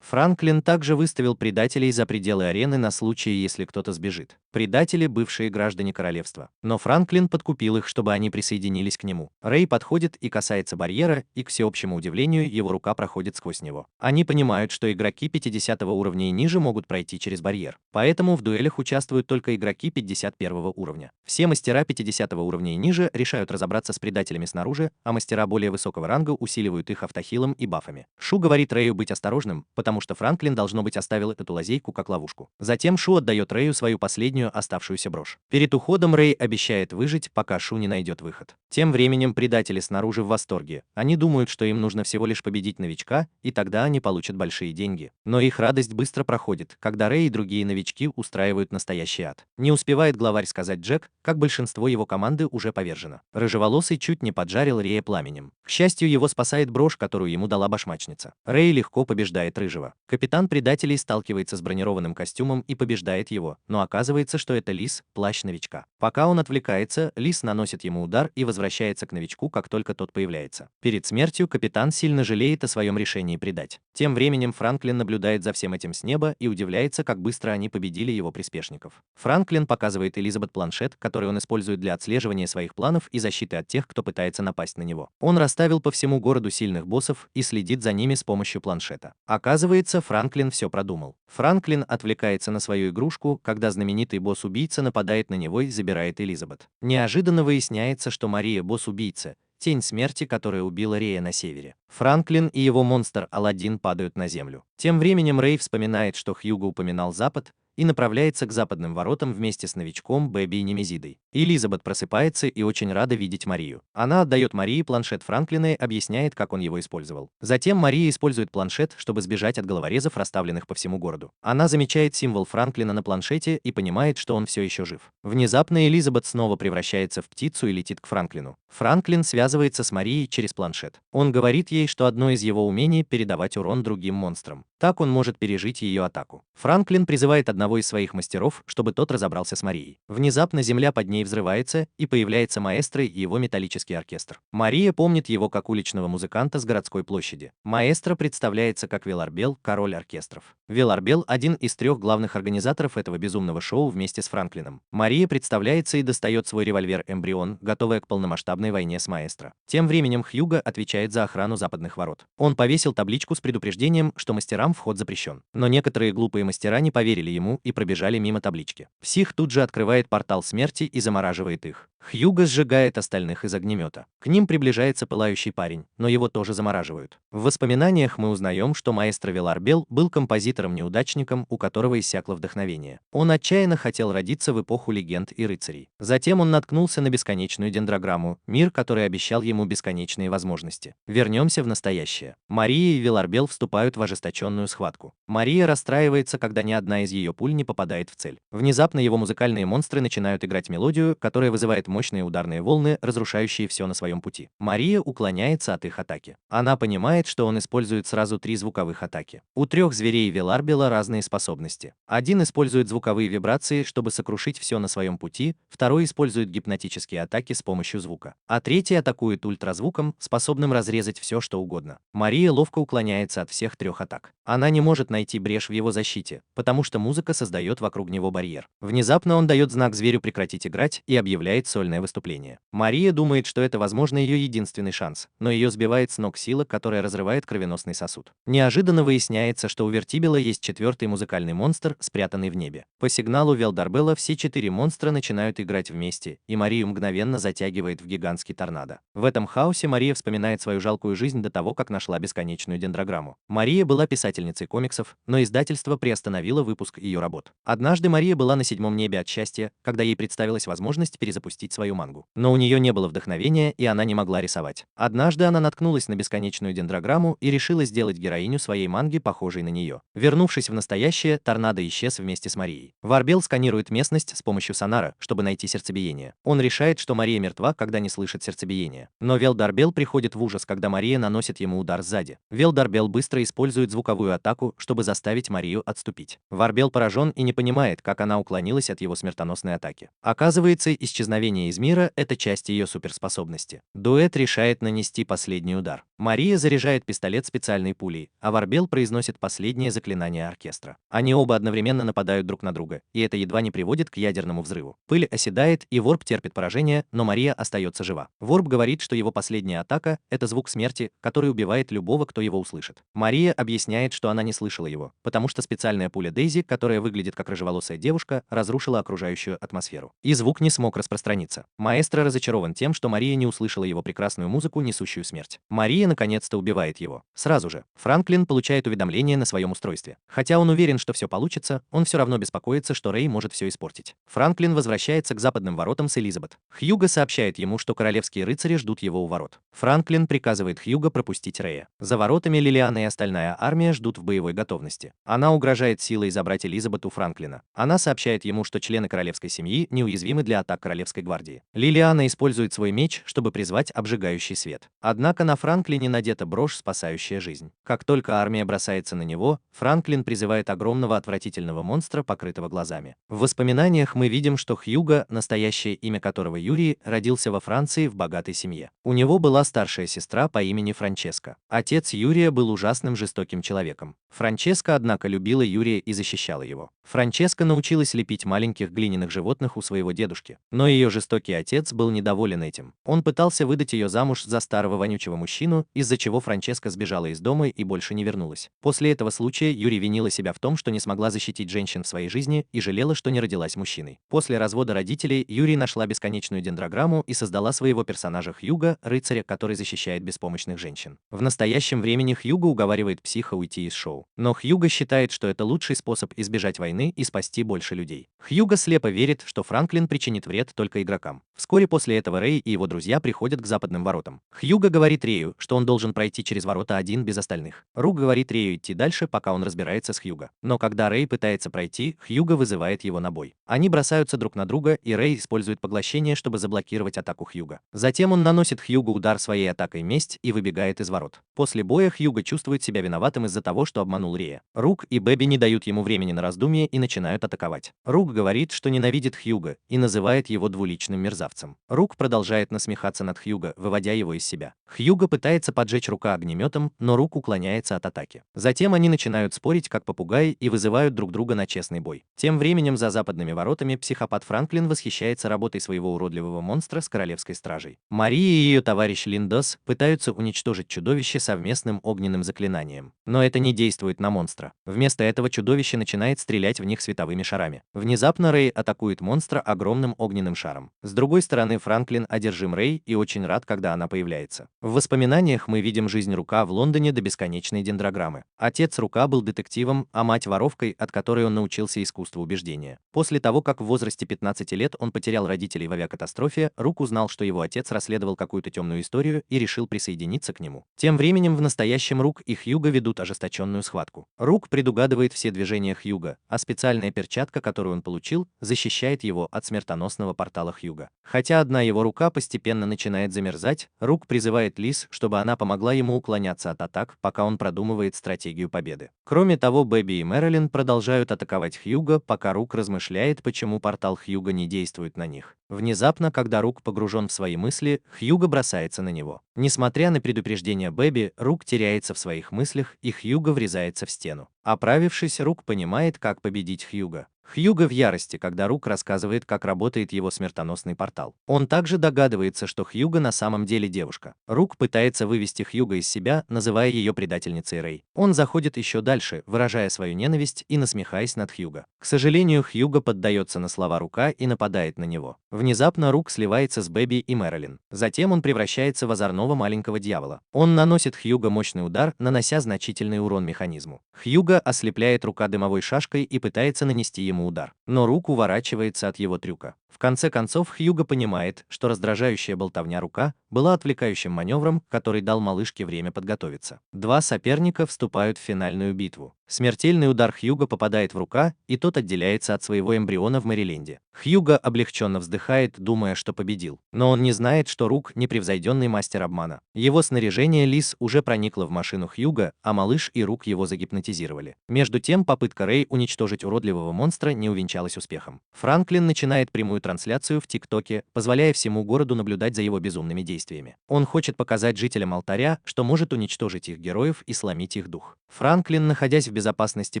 Франклин также выставил предателей за пределы арены на случай, если кто-то сбежит. Предатели – бывшие граждане королевства. Но Франклин подкупил их, чтобы они присоединились к нему. Рэй подходит и касается барьера, и, к всеобщему удивлению, его рука проходит сквозь него. Они понимают, что игроки 50 уровня и ниже могут пройти через барьер. Поэтому в дуэлях участвуют только игроки 51 уровня. Все мастера 50 уровня и ниже решают разобраться с предателями снаружи, а мастера более высокого ранга усиливают их автохилом и бафами. Шу говорит Рэю быть осторожным, потому что Франклин, должно быть, оставил эту лазейку как ловушку. Затем Шу отдает Рэю свою последнюю оставшуюся брошь. Перед уходом Рэй обещает выжить, пока Шу не найдет выход. Тем временем предатели снаружи в восторге. Они думают, что им нужно всего лишь победить новичка, и тогда они получат большие деньги. Но их радость быстро проходит, когда Рэй и другие новички устраивают настоящий ад. Не успевает главарь сказать Джек, как большинство его команды уже повержено. Рыжеволосый чуть не поджарил Рэя пламенем. К счастью, его спасает брошь, которую ему дала башмачница. Рэй легко побеждает Рыжего. Капитан предателей сталкивается с бронированным костюмом и побеждает его, но оказывается, что это Лис, плащ новичка. Пока он отвлекается, Лис наносит ему удар и возвращается к новичку, как только тот появляется. Перед смертью капитан сильно жалеет о своем решении предать. Тем временем Франклин наблюдает за всем этим с неба и удивляется, как быстро они победили его приспешников. Франклин показывает Элизабет планшет, который он использует для отслеживания своих планов и защиты от тех, кто пытается напасть на него. Он расставил по всему городу сильных боссов и следит за ними с помощью планшета. Оказывается, Франклин все продумал. Франклин отвлекается на свою игрушку, когда знаменитый босс-убийца нападает на него и забирает Элизабет. Неожиданно выясняется, что Мария босс-убийца, тень смерти, которая убила Рэя на севере. Франклин и его монстр Аладдин падают на землю. Тем временем Рэй вспоминает, что Хьюго упоминал Запад, и направляется к западным воротам вместе с новичком Бэби и Немезидой. Элизабет просыпается и очень рада видеть Марию. Она отдает Марии планшет Франклина и объясняет, как он его использовал. Затем Мария использует планшет, чтобы сбежать от головорезов, расставленных по всему городу. Она замечает символ Франклина на планшете и понимает, что он все еще жив. Внезапно Элизабет снова превращается в птицу и летит к Франклину. Франклин связывается с Марией через планшет. Он говорит ей, что одно из его умений — передавать урон другим монстрам. Так он может пережить ее атаку. Франклин призывает одного из своих мастеров, чтобы тот разобрался с Марией. Внезапно земля под ней взрывается, и появляется маэстро и его металлический оркестр. Мария помнит его как уличного музыканта с городской площади. Маэстро представляется как Веларбел, король оркестров. Веларбел — один из 3 главных организаторов этого безумного шоу вместе с Франклином. Мария представляется и достает свой револьвер Эмбрион, готовая к полномасштабной войне с маэстро. Тем временем Хьюго отвечает за охрану западных ворот. Он повесил табличку с предупреждением, что мастерам вход запрещен. Но некоторые глупые мастера не поверили ему и пробежали мимо таблички. Псих тут же открывает портал смерти и замораживает их. Хьюго сжигает остальных из огнемета. К ним приближается пылающий парень, но его тоже замораживают. В воспоминаниях мы узнаем, что маэстро Веларбел был композитором-неудачником, у которого иссякло вдохновение. Он отчаянно хотел родиться в эпоху легенд и рыцарей. Затем он наткнулся на бесконечную дендрограмму, мир, который обещал ему бесконечные возможности. Вернемся в настоящее. Мария и Веларбел вступают в ожесточенную схватку. Мария расстраивается, когда ни одна из ее пуль не попадает в цель. Внезапно его музыкальные монстры начинают играть мелодию, которая вызывает мощные ударные волны, разрушающие все на своем пути. Мария уклоняется от их атаки. Она понимает, что он использует сразу 3 звуковых атаки. У 3 зверей Веларбела разные способности. Один использует звуковые вибрации, чтобы сокрушить все на своем пути, второй использует гипнотические атаки с помощью звука, а третий атакует ультразвуком, способным разрезать все, что угодно. Мария ловко уклоняется от всех 3 атак. Она не может найти брешь в его защите, потому что музыка создает вокруг него барьер. Внезапно он дает знак зверю прекратить играть и объявляет сольное выступление. Мария думает, что это, возможно, ее единственный шанс, но ее сбивает с ног сила, которая разрывает кровеносный сосуд. Неожиданно выясняется, что у Вертибела есть 4-й музыкальный монстр, спрятанный в небе. По сигналу Велдарбела все 4 монстра начинают играть вместе, и Марию мгновенно затягивает в гигантский торнадо. В этом хаосе Мария вспоминает свою жалкую жизнь до того, как нашла бесконечную дендрограмму. Мария была писательницей комиксов, но издательство приостановило выпуск ее работ. Однажды Мария была на 7-м небе от счастья, когда ей представилась возможность перезапустить свою мангу. Но у нее не было вдохновения, и она не могла рисовать. Однажды она наткнулась на бесконечную дендрограмму и решила сделать героиню своей манги похожей на нее. Вернувшись в настоящее, торнадо исчез вместе с Марией. Варбел сканирует местность с помощью сонара, чтобы найти сердцебиение. Он решает, что Мария мертва, когда не слышит сердцебиения. Но Велдарбел приходит в ужас, когда Мария наносит ему удар сзади. Велдарбел быстро использует звуковую атаку, чтобы заставить Марию отступить. Варбел поражен и не понимает, как она уклонилась от его смертоносной атаки. Оказывается, исчезновение исчезновение из мира – это часть ее суперспособности. Дуэт решает нанести последний удар. Мария заряжает пистолет специальной пулей, а Варбел произносит последнее заклинание оркестра. Они оба одновременно нападают друг на друга, и это едва не приводит к ядерному взрыву. Пыль оседает, и Ворп терпит поражение, но Мария остается жива. Ворп говорит, что его последняя атака – это звук смерти, который убивает любого, кто его услышит. Мария объясняет, что она не слышала его, потому что специальная пуля Дейзи, которая выглядит как рыжеволосая девушка, разрушила окружающую атмосферу. И звук не смог распространиться. Маэстро разочарован тем, что Мария не услышала его прекрасную музыку, несущую смерть. Мария наконец-то убивает его. Сразу же Франклин получает уведомление на своем устройстве. Хотя он уверен, что все получится, он все равно беспокоится, что Рэй может все испортить. Франклин возвращается к западным воротам с Элизабет. Хьюго сообщает ему, что королевские рыцари ждут его у ворот. Франклин приказывает Хьюго пропустить Рэя. За воротами Лилиана и остальная армия ждут в боевой готовности. Она угрожает силой забрать Элизабет у Франклина. Она сообщает ему, что члены королевской семьи неуязвимы для атак королевской гвардии. Лилиана использует свой меч, чтобы призвать обжигающий свет. Однако на Франклине надета брошь, спасающая жизнь. Как только армия бросается на него, Франклин призывает огромного отвратительного монстра, покрытого глазами. В воспоминаниях мы видим, что Хьюго, настоящее имя которого Юрий, родился во Франции в богатой семье. У него была старшая сестра по имени Франческа. Отец Юрия был ужасным жестоким человеком. Франческа, однако, любила Юрия и защищала его. Франческа научилась лепить маленьких глиняных животных у своего дедушки. Но ее жестокий отец был недоволен этим. Он пытался выдать ее замуж за старого вонючего мужчину, из-за чего Франческа сбежала из дома и больше не вернулась. После этого случая Юрий винила себя в том, что не смогла защитить женщин в своей жизни и жалела, что не родилась мужчиной. После развода родителей Юрий нашла бесконечную дендрограмму и создала своего персонажа Хьюго, рыцаря, который защищает беспомощных женщин. В настоящем времени Хьюго уговаривает психа уйти из шоу. Но Хьюго считает, что это лучший способ избежать войны и спасти больше людей. Хьюго слепо верит, что Франклин причинит вред только игрокам. Вскоре после этого Рэй и его друзья приходят к западным воротам. Хьюго говорит Рэю, что он должен пройти через ворота один без остальных. Рук говорит Рэю идти дальше, пока он разбирается с Хьюго. Но когда Рэй пытается пройти, Хьюго вызывает его на бой. Они бросаются друг на друга, и Рэй использует поглощение, чтобы заблокировать атаку Хьюго. Затем он наносит Хьюго удар своей атакой месть и выбегает из ворот. После боя Хьюго чувствует себя виноватым из-за того, что обманул Рэя. Рук и Бэби не дают ему времени на раздумье и начинают атаковать. Рук говорит, что ненавидит Хьюго и называет его двуличным мерзавцем. Рук продолжает насмехаться над Хьюго, выводя его из себя. Хьюго пытается поджечь Рука огнеметом, но Рук уклоняется от атаки. Затем они начинают спорить как попугаи и вызывают друг друга на честный бой. Тем временем за западными воротами психопат Франклин восхищается работой своего уродливого монстра с королевской стражей. Мария и ее товарищ Линдос пытаются уничтожить чудовище совместным огненным заклинанием. Но это не действует на монстра. Вместо этого чудовище начинает стрелять в них световыми шарами. Внезапно Рэй атакует монстра огромным огненным шаром. С другой стороны, Франклин одержим Рэй и очень рад, когда она появляется. В воспоминаниях мы видим жизнь Рука в Лондоне до бесконечной дендрограммы. Отец Рука был детективом, а мать воровкой, от которой он научился искусству убеждения. После того, как в возрасте 15 лет он потерял родителей в авиакатастрофе, Рук узнал, что его отец расследовал какую-то темную историю и решил присоединиться к нему. Тем временем в настоящем Рук и Хьюго ведут ожесточенную схватку. Рук предугадывает все движения Хьюго, а специальная перчатка, которую он получил, защищает его от смертоносного портала Хьюго. Хотя одна его рука постепенно начинает замерзать, Рук призывает Лис, чтобы она помогла ему уклоняться от атак, пока он продумывает стратегию победы. Кроме того, Бэби и Мэрилин продолжают атаковать Хьюго, пока Рук размышляет, почему портал Хьюго не действует на них. Внезапно, когда Рук погружен в свои мысли, Хьюго бросается на него. Несмотря на предупреждение Бэби, Рук теряется в своих мыслях, и Хьюго врезается в стену. Оправившись, Рук понимает, как победить Хьюго. Хьюго в ярости, когда Рук рассказывает, как работает его смертоносный портал. Он также догадывается, что Хьюго на самом деле девушка. Рук пытается вывести Хьюго из себя, называя ее предательницей Рэй. Он заходит еще дальше, выражая свою ненависть и насмехаясь над Хьюго. К сожалению, Хьюго поддается на слова Рука и нападает на него. Внезапно Рук сливается с Бэби и Мэрилин. Затем он превращается в озорного маленького дьявола. Он наносит Хьюго мощный удар, нанося значительный урон механизму. Хьюго ослепляет Рука дымовой шашкой и пытается нанести ему удар. Но Рук уворачивается от его трюка. В конце концов, Хьюго понимает, что раздражающая болтовня Рука была отвлекающим маневром, который дал малышке время подготовиться. Два соперника вступают в финальную битву. Смертельный удар Хьюго попадает в Рука, и тот отделяется от своего эмбриона в Мэриленде. Хьюго облегченно вздыхает, думая, что победил. Но он не знает, что Рук – непревзойденный мастер обмана. Его снаряжение Лис уже проникло в машину Хьюго, а малыш и Рук его загипнотизировали. Между тем, попытка Рэй уничтожить уродливого монстра не увенчалась успехом. Франклин начинает прямую трансляцию в ТикТоке, позволяя всему городу наблюдать за его безумными действиями. Он хочет показать жителям алтаря, что может уничтожить их героев и сломить их дух. Франклин, находясь в безопасности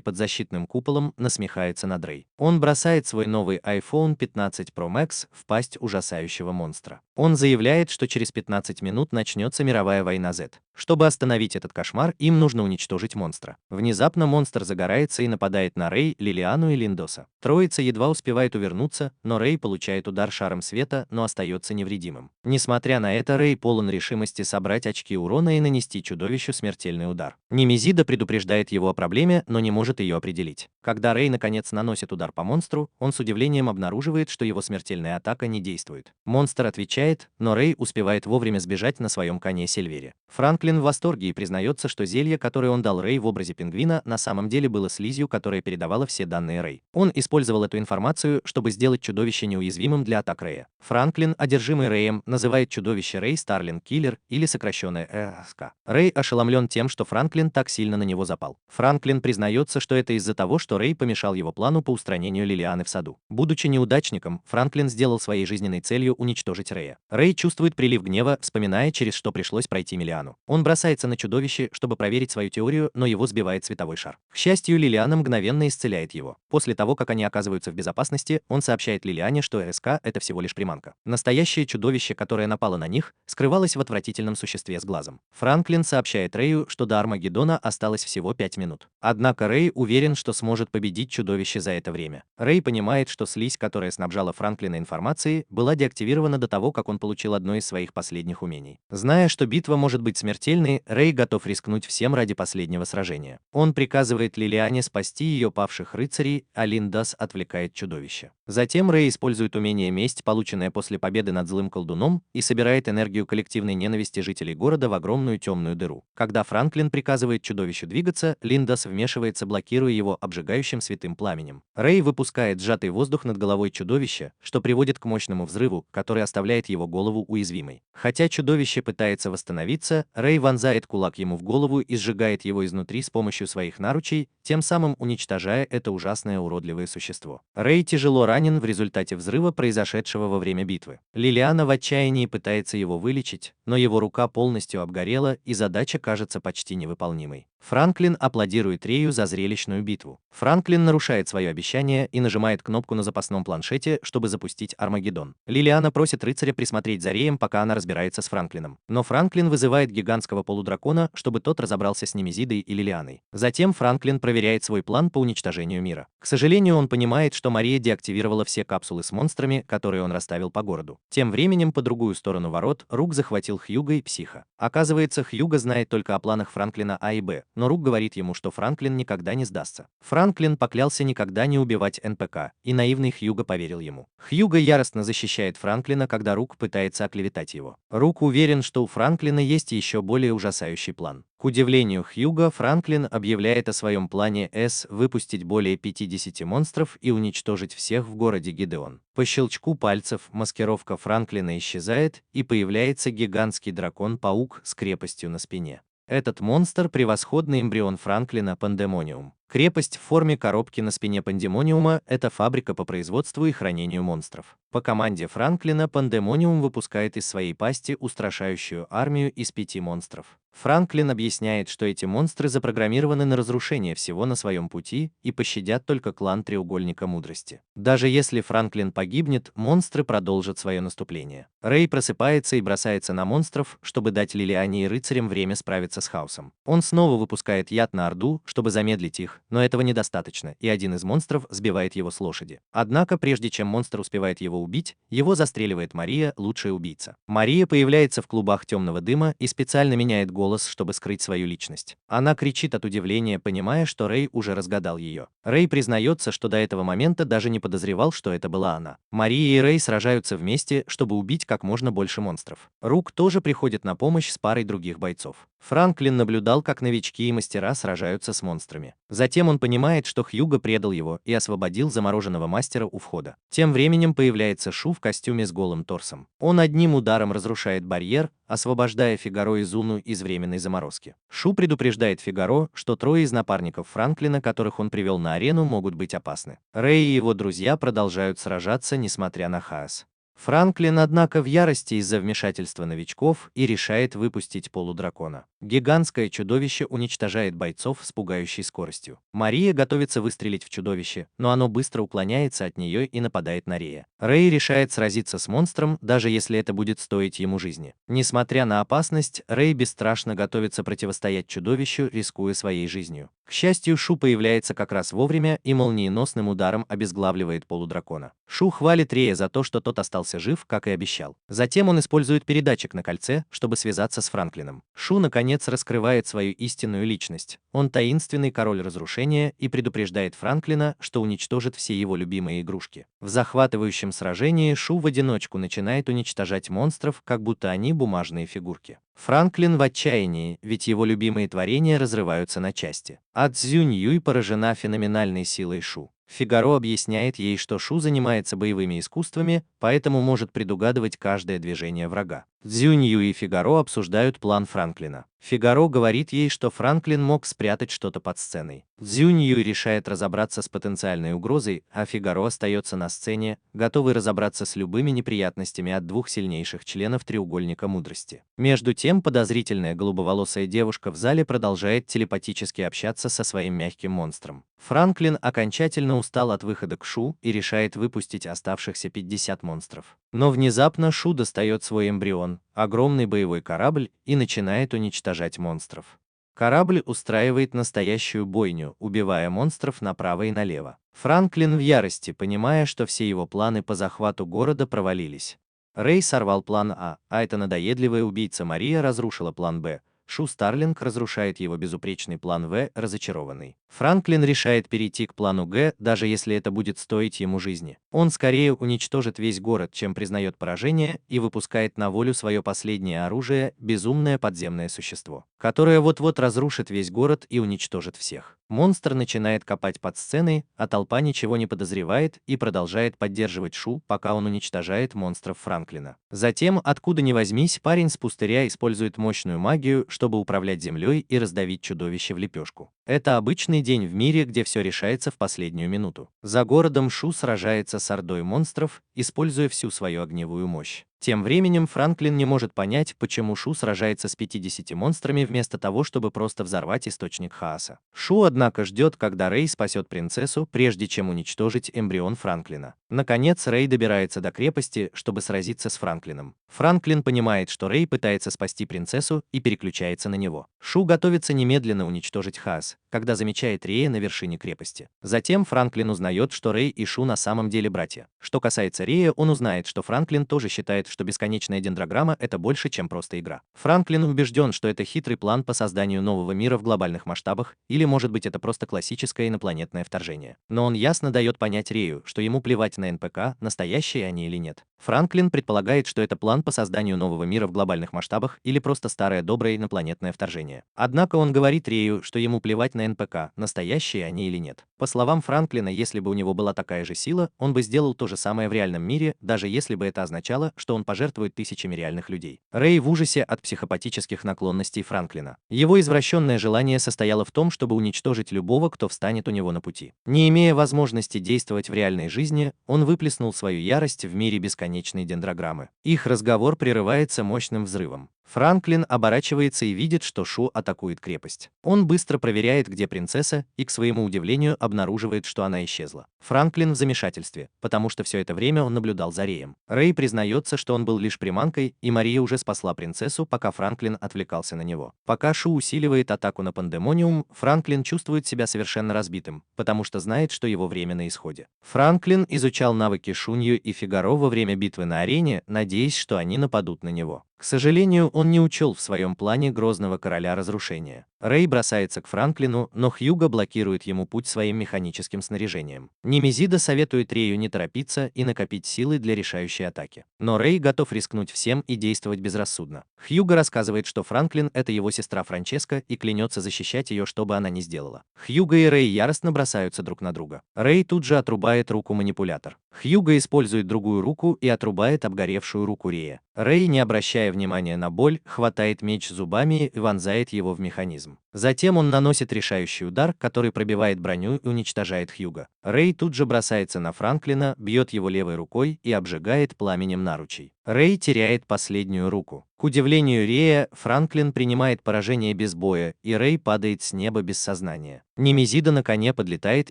под защитным куполом, насмехается над Рэй. Он бросает свой новый iPhone 15 Pro Max в пасть ужасающего монстра. Он заявляет, что через 15 минут начнется мировая война Z. Чтобы остановить этот кошмар, им нужно уничтожить монстра. Внезапно монстр загорается и нападает на Рэй, Лилиану и Линдоса. Троица едва успевает увернуться, но Рэй получает удар шаром света, но остается невредимым. Несмотря на это, Рэй полон решимости собрать очки урона и нанести чудовищу смертельный удар. Немезида предупреждает его о проблеме, но не может ее определить. Когда Рэй наконец наносит удар по монстру, он с удивлением обнаруживает, что его смертельная атака не действует. Монстр отвечает, но Рэй успевает вовремя сбежать на своем коне Сильвере. Франклин в восторге и признается, что зелье, которое он дал Рэй в образе пингвина, на самом деле было слизью, которая передавала все данные Рэй. Он использовал эту информацию, чтобы сделать чудовище неуязвимым для атак Рэя. Франклин, одержимый Рэем, называет чудовище Рэй Старлинг Киллер или сокращенное РСК. Рэй ошеломлен тем, что Франклин так сильно на него запал. Франклин признается, что это из-за того, что Рэй помешал его плану по устранению Лилианы в саду. Будучи неудачником, Франклин сделал своей жизненной целью уничтожить Рэя. Рэй чувствует прилив гнева, вспоминая, через что пришлось пройти Лилиану. Он бросается на чудовище, чтобы проверить свою теорию, но его сбивает световой шар. К счастью, Лилиана мгновенно исцеляет его. После того, как они оказываются в безопасности, он сообщает Лилиане, что РСК — это всего лишь приманка. Настоящее чудовище, которое напало на них, скрывалось в отвратительном существе с глазом. Франклин сообщает Рэю, что до Армагеддона осталось всего 5 минут. Однако Рэй уверен, что сможет победить чудовище за это время. Рэй понимает, что слизь, которая снабжала Франклина информацией, была деактивирована до того, как он получил одно из своих последних умений. Зная, что битва может быть смертельной, Рэй готов рискнуть всем ради последнего сражения. Он приказывает Лилиане спасти ее павших рыцарей, а Линдос отвлекает чудовище. Затем Рэй использует умение месть, полученное после победы над злым колдуном, и собирает энергию коллективной ненависти жителей города в огромную темную дыру. Когда Франклин приказывает чудовищу двигаться, Линдос вмешивается, блокируя его обжигающим святым пламенем. Рэй выпускает сжатый воздух над головой чудовища, что приводит к мощному взрыву, который оставляет его голову уязвимой. Хотя чудовище пытается восстановиться, Рэй вонзает кулак ему в голову и сжигает его изнутри с помощью своих наручей, тем самым уничтожая это ужасное уродливое существо. Рэй тяжело ранен в результате взрыва, произошедшего во время битвы. Лилиана в отчаянии пытается его вылечить, но его рука полностью обгорела, и задача кажется почти невыполнимой. Франклин аплодирует Рэю за зрелищную битву. Франклин нарушает свое обещание и нажимает кнопку на запасном планшете, чтобы запустить Армагеддон. Лилиана просит рыцаря присмотреть за Рэем, пока она разбирается с Франклином. Но Франклин вызывает гигантского полудракона, чтобы тот разобрался с Немезидой и Лилианой. Затем Франклин проверяет свой план по уничтожению мира. К сожалению, он понимает, что Мария деактивировала все капсулы с монстрами, которые он расставил по городу. Тем временем, по другую сторону ворот, Рук захватил Хьюга и Психа. Оказывается, Хьюга знает только о планах Франклина А и Б, но Рук говорит ему, что Франклин никогда не сдастся. Франклин поклялся никогда не убивать НПК, и наивный Хьюга поверил ему. Хьюга яростно защищает Франклина, когда Рук пытается оклеветать его. Рук уверен, что у Франклина есть еще более ужасающий план. К удивлению Хьюга, Франклин объявляет о своем плане выпустить более 50 монстров и уничтожить всех в городе Гидеон. По щелчку пальцев маскировка Франклина исчезает, и появляется гигантский дракон-паук с крепостью на спине. Этот монстр – превосходный эмбрион Франклина Пандемониум. Крепость в форме коробки на спине Пандемониума – это фабрика по производству и хранению монстров. По команде Франклина Пандемониум выпускает из своей пасти устрашающую армию из 5 монстров. Франклин объясняет, что эти монстры запрограммированы на разрушение всего на своем пути и пощадят только клан Треугольника Мудрости. Даже если Франклин погибнет, монстры продолжат свое наступление. Рэй просыпается и бросается на монстров, чтобы дать Лилиане и рыцарям время справиться с хаосом. Он снова выпускает яд на Орду, чтобы замедлить их, но этого недостаточно, и один из монстров сбивает его с лошади. Однако, прежде чем монстр успевает его убить, его застреливает Мария, лучшая убийца. Мария появляется в клубах темного дыма и специально меняет голос, чтобы скрыть свою личность. Она кричит от удивления, понимая, что Рэй уже разгадал ее. Рэй признается, что до этого момента даже не подозревал, что это была она. Мария и Рэй сражаются вместе, чтобы убить как можно больше монстров. Рук тоже приходит на помощь с парой других бойцов. Франклин наблюдал, как новички и мастера сражаются с монстрами. Затем он понимает, что Хьюго предал его и освободил замороженного мастера у входа. Тем временем появляется Шу в костюме с голым торсом. Он одним ударом разрушает барьер, освобождая Фигаро и Зуну из временной заморозки. Шу предупреждает Фигаро, что трое из напарников Франклина, которых он привел на арену, могут быть опасны. Рэй и его друзья продолжают сражаться, несмотря на хаос. Франклин, однако, в ярости из-за вмешательства новичков и решает выпустить полудракона. Гигантское чудовище уничтожает бойцов с пугающей скоростью. Мария готовится выстрелить в чудовище, но оно быстро уклоняется от нее и нападает на Рея. Рэй решает сразиться с монстром, даже если это будет стоить ему жизни. Несмотря на опасность, Рэй бесстрашно готовится противостоять чудовищу, рискуя своей жизнью. К счастью, Шу появляется как раз вовремя и молниеносным ударом обезглавливает полудракона. Шу хвалит Рея за то, что тот остался жив, как и обещал. Затем он использует передатчик на кольце, чтобы связаться с Франклином. Шу, наконец, раскрывает свою истинную личность. Он таинственный король разрушения и предупреждает Франклина, что уничтожит все его любимые игрушки. В захватывающем сражении Шу в одиночку начинает уничтожать монстров, как будто они бумажные фигурки. Франклин в отчаянии, ведь его любимые творения разрываются на части. А Цзюнь Юй поражена феноменальной силой Шу. Фигаро объясняет ей, что Шу занимается боевыми искусствами, поэтому может предугадывать каждое движение врага. Цзюнь Юй и Фигаро обсуждают план Франклина. Фигаро говорит ей, что Франклин мог спрятать что-то под сценой. Цзюнь Юй решает разобраться с потенциальной угрозой, а Фигаро остается на сцене, готовый разобраться с любыми неприятностями от двух сильнейших членов треугольника мудрости. Между тем, подозрительная голубоволосая девушка в зале продолжает телепатически общаться со своим мягким монстром. Франклин окончательно устал от выхода к Шу и решает выпустить оставшихся 50 монстров. Но внезапно Шу достает свой эмбрион, огромный боевой корабль, и начинает уничтожать монстров. Корабль устраивает настоящую бойню, убивая монстров направо и налево. Франклин в ярости, понимая, что все его планы по захвату города провалились. Рэй сорвал план А, эта надоедливая убийца Мария разрушила план Б. Шу Старлинг разрушает его безупречный план В, разочарованный. Франклин решает перейти к плану Г, даже если это будет стоить ему жизни. Он скорее уничтожит весь город, чем признает поражение, и выпускает на волю свое последнее оружие – безумное подземное существо, которое вот-вот разрушит весь город и уничтожит всех. Монстр начинает копать под сценой, а толпа ничего не подозревает и продолжает поддерживать Шу, пока он уничтожает монстров Франклина. Затем, откуда ни возьмись, парень с пустыря использует мощную магию, чтобы управлять землей и раздавить чудовище в лепешку. Это обычный день в мире, где все решается в последнюю минуту. За городом Шу сражается с ордой монстров, используя всю свою огневую мощь. Тем временем Франклин не может понять, почему Шу сражается с 50 монстрами вместо того, чтобы просто взорвать источник хаоса. Шу, однако, ждет, когда Рэй спасет принцессу, прежде чем уничтожить эмбрион Франклина. Наконец, Рэй добирается до крепости, чтобы сразиться с Франклином. Франклин понимает, что Рэй пытается спасти принцессу, и переключается на него. Шу готовится немедленно уничтожить хаос, когда замечает Рэя на вершине крепости. Затем Франклин узнает, что Рэй и Шу на самом деле братья. Что касается Рэя, он узнает, что Франклин тоже считает, что бесконечная дендрограмма – это больше, чем просто игра. Франклин убежден, что это хитрый план по созданию нового мира в глобальных масштабах, или, может быть, это просто классическое инопланетное вторжение. Но он ясно дает понять Рэю, что ему плевать на НПК, настоящие они или нет. Франклин предполагает, что это план по созданию нового мира в глобальных масштабах или просто старое доброе инопланетное вторжение. Однако он говорит Рэю, что ему плевать на НПК, настоящие они или нет. По словам Франклина, если бы у него была такая же сила, он бы сделал то же самое в реальном мире, даже если бы это означало, что он пожертвует тысячами реальных людей. Рэй в ужасе от психопатических наклонностей Франклина. Его извращенное желание состояло в том, чтобы уничтожить любого, кто встанет у него на пути. Не имея возможности действовать в реальной жизни, он выплеснул свою ярость в мире бесконечной дендрограммы. Их разговор прерывается мощным взрывом. Франклин оборачивается и видит, что Шу атакует крепость. Он быстро проверяет, где принцесса, и, к своему удивлению, обнаруживает, что она исчезла. Франклин в замешательстве, потому что все это время он наблюдал за Рэем. Рэй признается, что он был лишь приманкой, и Мария уже спасла принцессу, пока Франклин отвлекался на него. Пока Шу усиливает атаку на Пандемониум, Франклин чувствует себя совершенно разбитым, потому что знает, что его время на исходе. Франклин изучал навыки Шунью и Фигаро во время битвы на арене, надеясь, что они нападут на него. К сожалению, он не учел в своем плане грозного короля разрушения. Рэй бросается к Франклину, но Хьюго блокирует ему путь своим механическим снаряжением. Немезида советует Рэю не торопиться и накопить силы для решающей атаки. Но Рэй готов рискнуть всем и действовать безрассудно. Хьюго рассказывает, что Франклин — это его сестра Франческа, и клянется защищать ее, что бы она ни сделала. Хьюго и Рэй яростно бросаются друг на друга. Рэй тут же отрубает руку манипулятор. Хьюго использует другую руку и отрубает обгоревшую руку Рэя. Рэй, не обращая внимания на боль, хватает меч зубами и вонзает его в механизм. Затем он наносит решающий удар, который пробивает броню и уничтожает Хьюго. Рэй тут же бросается на Франклина, бьет его левой рукой и обжигает пламенем наручей. Рэй теряет последнюю руку. К удивлению Рэя, Франклин принимает поражение без боя, и Рэй падает с неба без сознания. Немезида на коне подлетает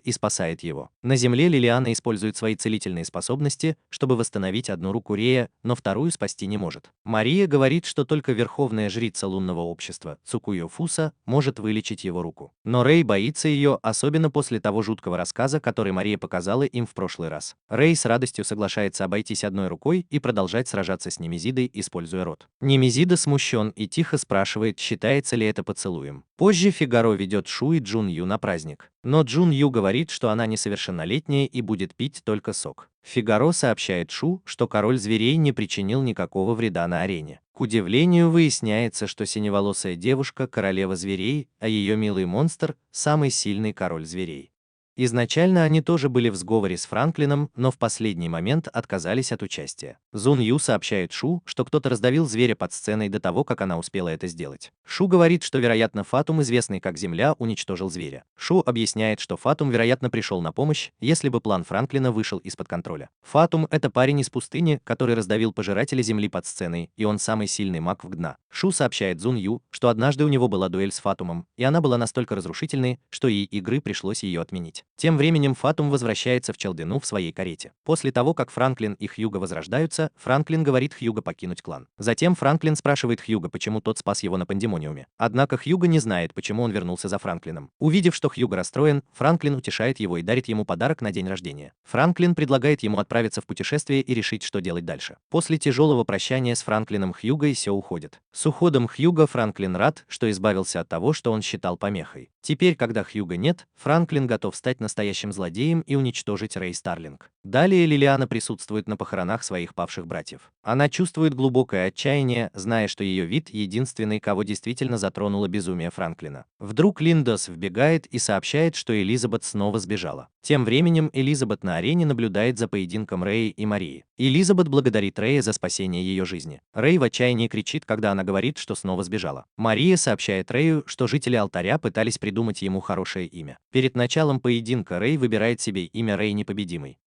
и спасает его. На земле Лилиана использует свои целительные способности, чтобы восстановить одну руку Рэя, но вторую спасти не может. Мария говорит, что только верховная жрица лунного общества, Цукуйо Фуса, может вылечить его руку. Но Рэй боится ее, особенно после того жуткого рассказа, который Мария показала им в прошлый раз. Рэй с радостью соглашается обойтись одной рукой и продолжать сражаться с Немезидой, используя рот. Немезида смущен и тихо спрашивает, считается ли это поцелуем. Позже Фигаро ведет Шу и Джун Ю на праздник. Но Джун Ю говорит, что она несовершеннолетняя и будет пить только сок. Фигаро сообщает Шу, что король зверей не причинил никакого вреда на арене. К удивлению, выясняется, что синеволосая девушка – королева зверей, а ее милый монстр – самый сильный король зверей. Изначально они тоже были в сговоре с Франклином, но в последний момент отказались от участия. Зун Ю сообщает Шу, что кто-то раздавил зверя под сценой до того, как она успела это сделать. Шу говорит, что, вероятно, Фатум, известный как Земля, уничтожил зверя. Шу объясняет, что Фатум, вероятно, пришел на помощь, если бы план Франклина вышел из-под контроля. Фатум — это парень из пустыни, который раздавил пожирателя Земли под сценой, и он самый сильный маг в Гна. Шу сообщает Зун Ю, что однажды у него была дуэль с Фатумом, и она была настолько разрушительной, что ей игры пришлось ее отменить. Тем временем Фатум возвращается в Челдену в своей карете. После того, как Франклин и Хьюго возрождаются, Франклин говорит Хьюго покинуть клан. Затем Франклин спрашивает Хьюго, почему тот спас его на Пандемониуме. Однако Хьюго не знает, почему он вернулся за Франклином. Увидев, что Хьюго расстроен, Франклин утешает его и дарит ему подарок на день рождения. Франклин предлагает ему отправиться в путешествие и решить, что делать дальше. После тяжелого прощания с Франклином Хьюго и все уходят. С уходом Хьюго Франклин рад, что избавился от того, что он считал помехой. Теперь, когда Хьюго нет, Франклин готов стать настоящим злодеем и уничтожить Рэй Старлинг. Далее Лилиана присутствует на похоронах своих павших братьев. Она чувствует глубокое отчаяние, зная, что ее вид единственный, кого действительно затронуло безумие Франклина. Вдруг Линдос вбегает и сообщает, что Элизабет снова сбежала. Тем временем Элизабет на арене наблюдает за поединком Рэя и Марии. Элизабет благодарит Рэя за спасение ее жизни. Рэй в отчаянии кричит, когда она говорит, что снова сбежала. Мария сообщает Рэю, что жители алтаря пытались придумать ему хорошее имя. Перед началом поединка Рэй выбирает себе имя Рэй Непобедимый.